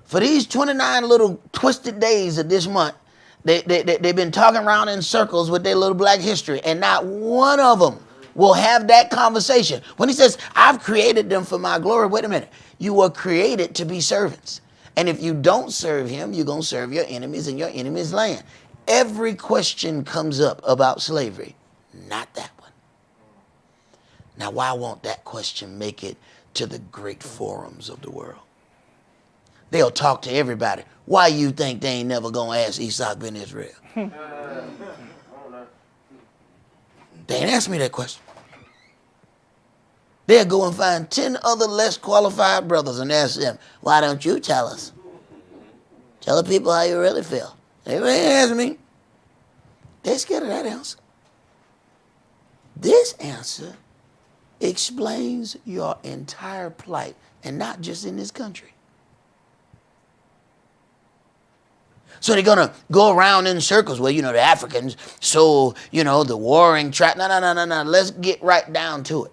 For these 29 little twisted days of this month, they've been talking around in circles with their little black history, and not one of them will have that conversation. When he says, I've created them for my glory, wait a minute. You were created to be servants. And if you don't serve him, you're going to serve your enemies in your enemy's land. Every question comes up about slavery. Not that one. Now, why won't that question make it to the great forums of the world? They'll talk to everybody. Why you think they ain't never going to ask Esaac ben Israel? They ain't asked me that question. They'll go and find 10 other less qualified brothers and ask them, why don't you tell us? Tell the people how you really feel. They ain't ask me. They're scared of that answer. This answer explains your entire plight, and not just in this country. So they're going to go around in circles. Well, the Africans, so, the warring tribe. No. Let's get right down to it.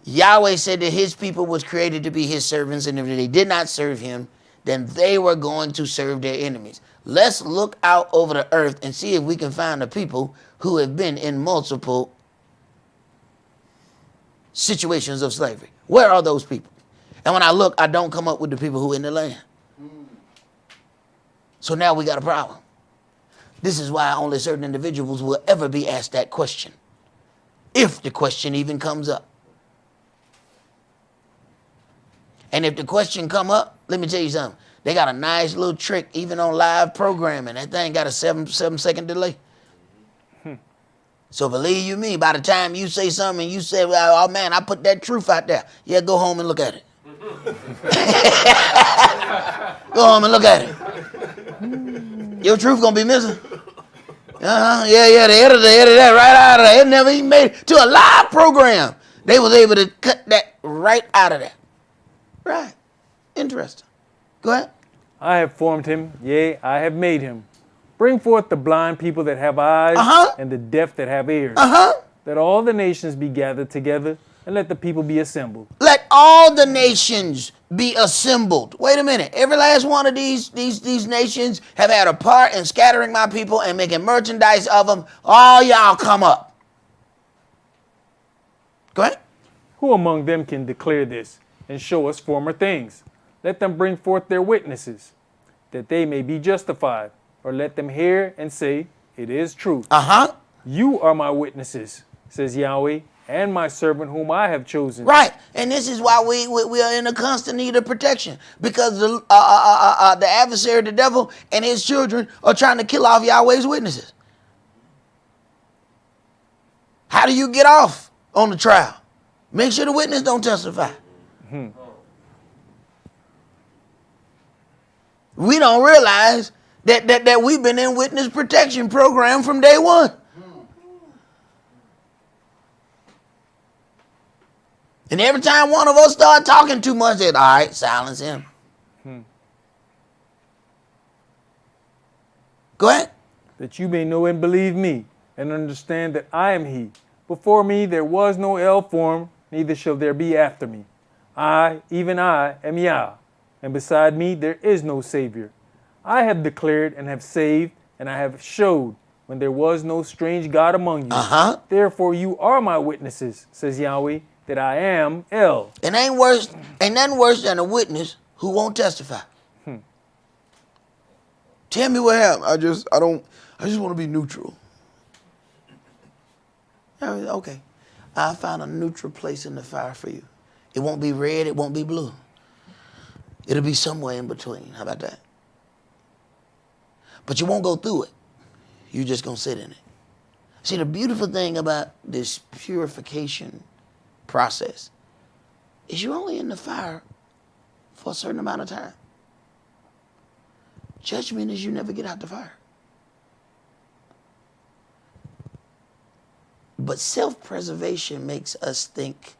Yahweh said that his people was created to be his servants, and if they did not serve him, then they were going to serve their enemies. Let's look out over the earth and see if we can find the people who have been in multiple situations of slavery. Where are those people? And when I look, I don't come up with the people who are in the land. So now we got a problem. This is why only certain individuals will ever be asked that question, if the question even comes up. And if the question come up, let me tell you something. They got a nice little trick, even on live programming. That thing got a 7-second delay. So believe you me, by the time you say something and you say, well, oh man, I put that truth out there. Yeah, go home and look at it. Go home and look at it. Your truth gonna be missing. Yeah, they edited that right out of there. It never even made it to a live program. They was able to cut that right out of there. Right. Interesting. Go ahead. I have formed him, yea, I have made him. Bring forth the blind people that have eyes, and the deaf that have ears. That all the nations be gathered together, and let the people be assembled. Let all the nations be assembled. Wait a minute. Every last one of these nations have had a part in scattering my people and making merchandise of them. All y'all come up. Go ahead. Who among them can declare this and show us former things? Let them bring forth their witnesses, that they may be justified, or let them hear and say, it is true. You are my witnesses, says Yahweh, and my servant whom I have chosen. Right, and this is why we are in a constant need of protection, because the adversary, the devil, and his children are trying to kill off Yahweh's witnesses. How do you get off on the trial? Make sure the witness don't testify. We don't realize that we've been in witness protection program from day one. And every time one of us start talking too much, they all right, silence him. Go ahead. That you may know and believe me, and understand that I am he. Before me there was no El form, neither shall there be after me. I, even I, am Yah, and beside me there is no Savior. I have declared and have saved, and I have showed when there was no strange God among you. Therefore you are my witnesses, says Yahweh, that I am El. And ain't nothing worse than a witness who won't testify. Tell me what happened. I just want to be neutral. Okay. I found a neutral place in the fire for you. It won't be red, it won't be blue. It'll be somewhere in between. How about that? But you won't go through it. You're just going to sit in it. See, the beautiful thing about this purification process is you're only in the fire for a certain amount of time. Judgment is you never get out the fire. But self-preservation makes us think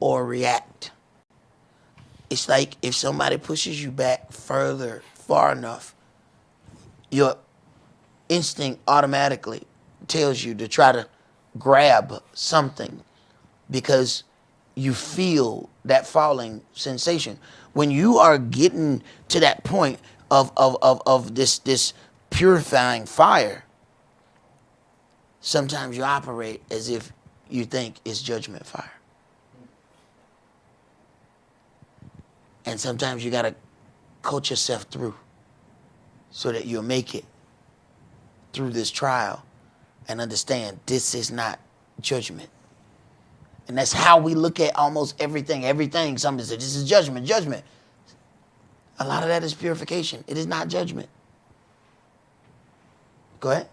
or react. It's like if somebody pushes you back far enough, your instinct automatically tells you to try to grab something because you feel that falling sensation. When you are getting to that point of this purifying fire, sometimes you operate as if you think it's judgment fire. And sometimes you got to coach yourself through so that you'll make it through this trial and understand this is not judgment. And that's how we look at almost everything. Everything, somebody says, this is judgment. A lot of that is purification. It is not judgment. Go ahead.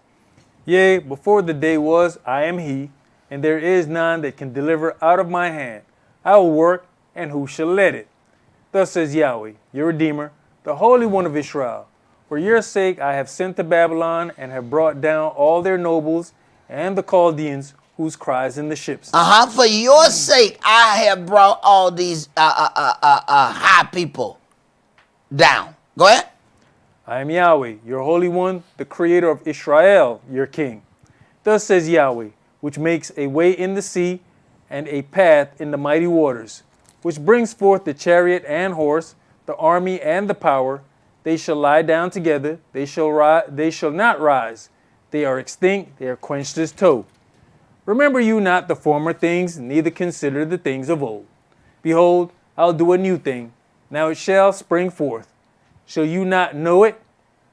Yea, before the day was, I am he, and there is none that can deliver out of my hand. I will work, and who shall let it? Thus says Yahweh, your Redeemer, the Holy One of Israel. For your sake I have sent to Babylon, and have brought down all their nobles, and the Chaldeans, whose cries in the ships. For your sake I have brought all these high people down. Go ahead. I am Yahweh, your Holy One, the Creator of Israel, your King. Thus says Yahweh, which makes a way in the sea, and a path in the mighty waters, which brings forth the chariot and horse, the army and the power. They shall lie down together, they shall not rise. They are extinct, they are quenched as tow. Remember you not the former things, neither consider the things of old. Behold, I'll do a new thing. Now it shall spring forth. Shall you not know it?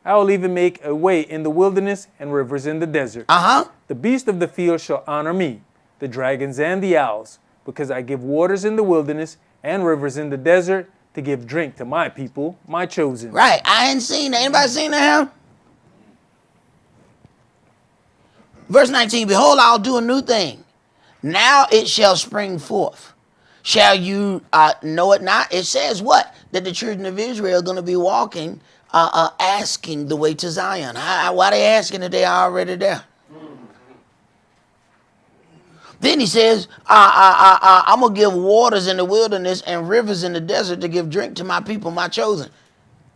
I will even make a way in the wilderness and rivers in the desert. The beasts of the field shall honor me, the dragons and the owls, because I give waters in the wilderness and rivers in the desert to give drink to my people, my chosen. Right. I ain't seen that. Anybody seen that? Verse 19, behold, I'll do a new thing. Now it shall spring forth. Shall you know it not? It says what? That the children of Israel are going to be walking asking the way to Zion. Why they asking if they are already there? Then he says, I'm going to give waters in the wilderness and rivers in the desert to give drink to my people, my chosen.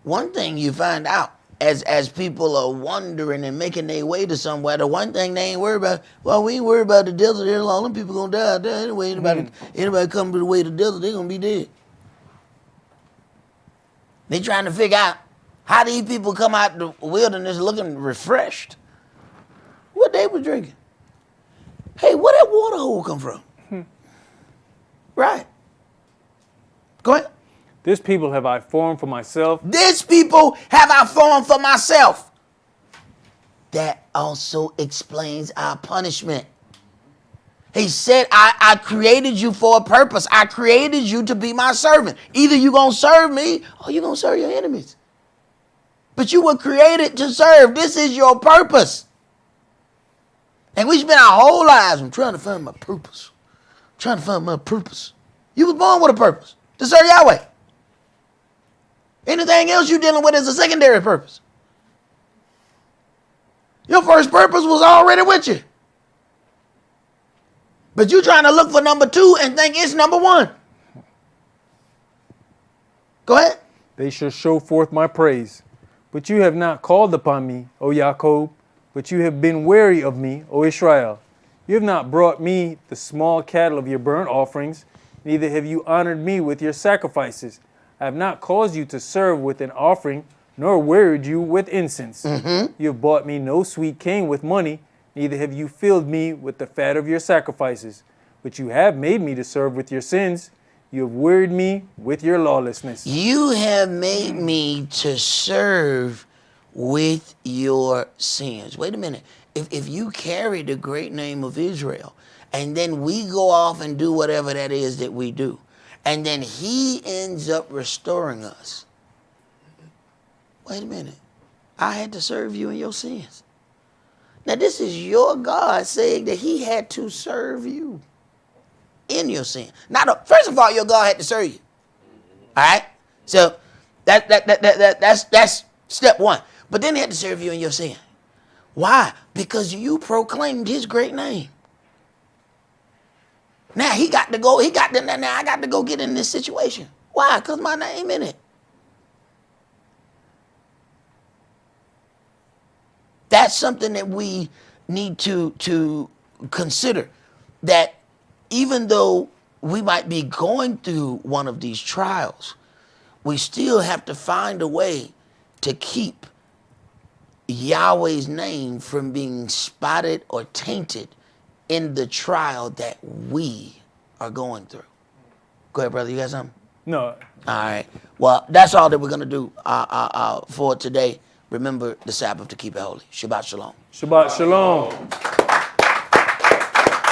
One thing you find out as people are wandering and making their way to somewhere, the one thing they ain't worried about, well, we ain't worried about the desert. There's all them people going to die out there anyway. Anybody come to the way to the desert, they're going to be dead. They trying to figure out how these people come out the wilderness looking refreshed. What they was drinking. Hey, where that water hole come from? Right. Go ahead. This people have I formed for myself. This people have I formed for myself. That also explains our punishment. He said, I created you for a purpose. I created you to be my servant. Either you're going to serve me or you're going to serve your enemies. But you were created to serve. This is your purpose. And we spend our whole lives trying to find my purpose. Trying to find my purpose. You was born with a purpose. To serve Yahweh. Anything else you're dealing with is a secondary purpose. Your first purpose was already with you. But you're trying to look for number 2 and think it's number 1. Go ahead. They shall show forth my praise. But you have not called upon me, O Jacob, but you have been weary of me, O Israel. You have not brought me the small cattle of your burnt offerings, neither have you honored me with your sacrifices. I have not caused you to serve with an offering, nor wearied you with incense. You have bought me no sweet cane with money, neither have you filled me with the fat of your sacrifices. But you have made me to serve with your sins. You have wearied me with your lawlessness. You have made me to serve with your sins. Wait a minute. If you carry the great name of Israel, and then we go off and do whatever that is that we do, and then he ends up restoring us. Wait a minute. I had to serve you in your sins. Now this is your God saying that he had to serve you in your sin. Now, first of all, your God had to serve you. All right? So that's step 1. But then he had to serve you in your sin. Why? Because you proclaimed his great name. Now he got to go, now I got to go get in this situation. Why? Because my name in it. That's something that we need to consider, that even though we might be going through one of these trials, we still have to find a way to keep Yahweh's name from being spotted or tainted in the trial that we are going through. Go ahead, brother. You got something? No. All right. Well, that's all that we're going to do for today. Remember the Sabbath to keep it holy. Shabbat shalom. Shabbat shalom.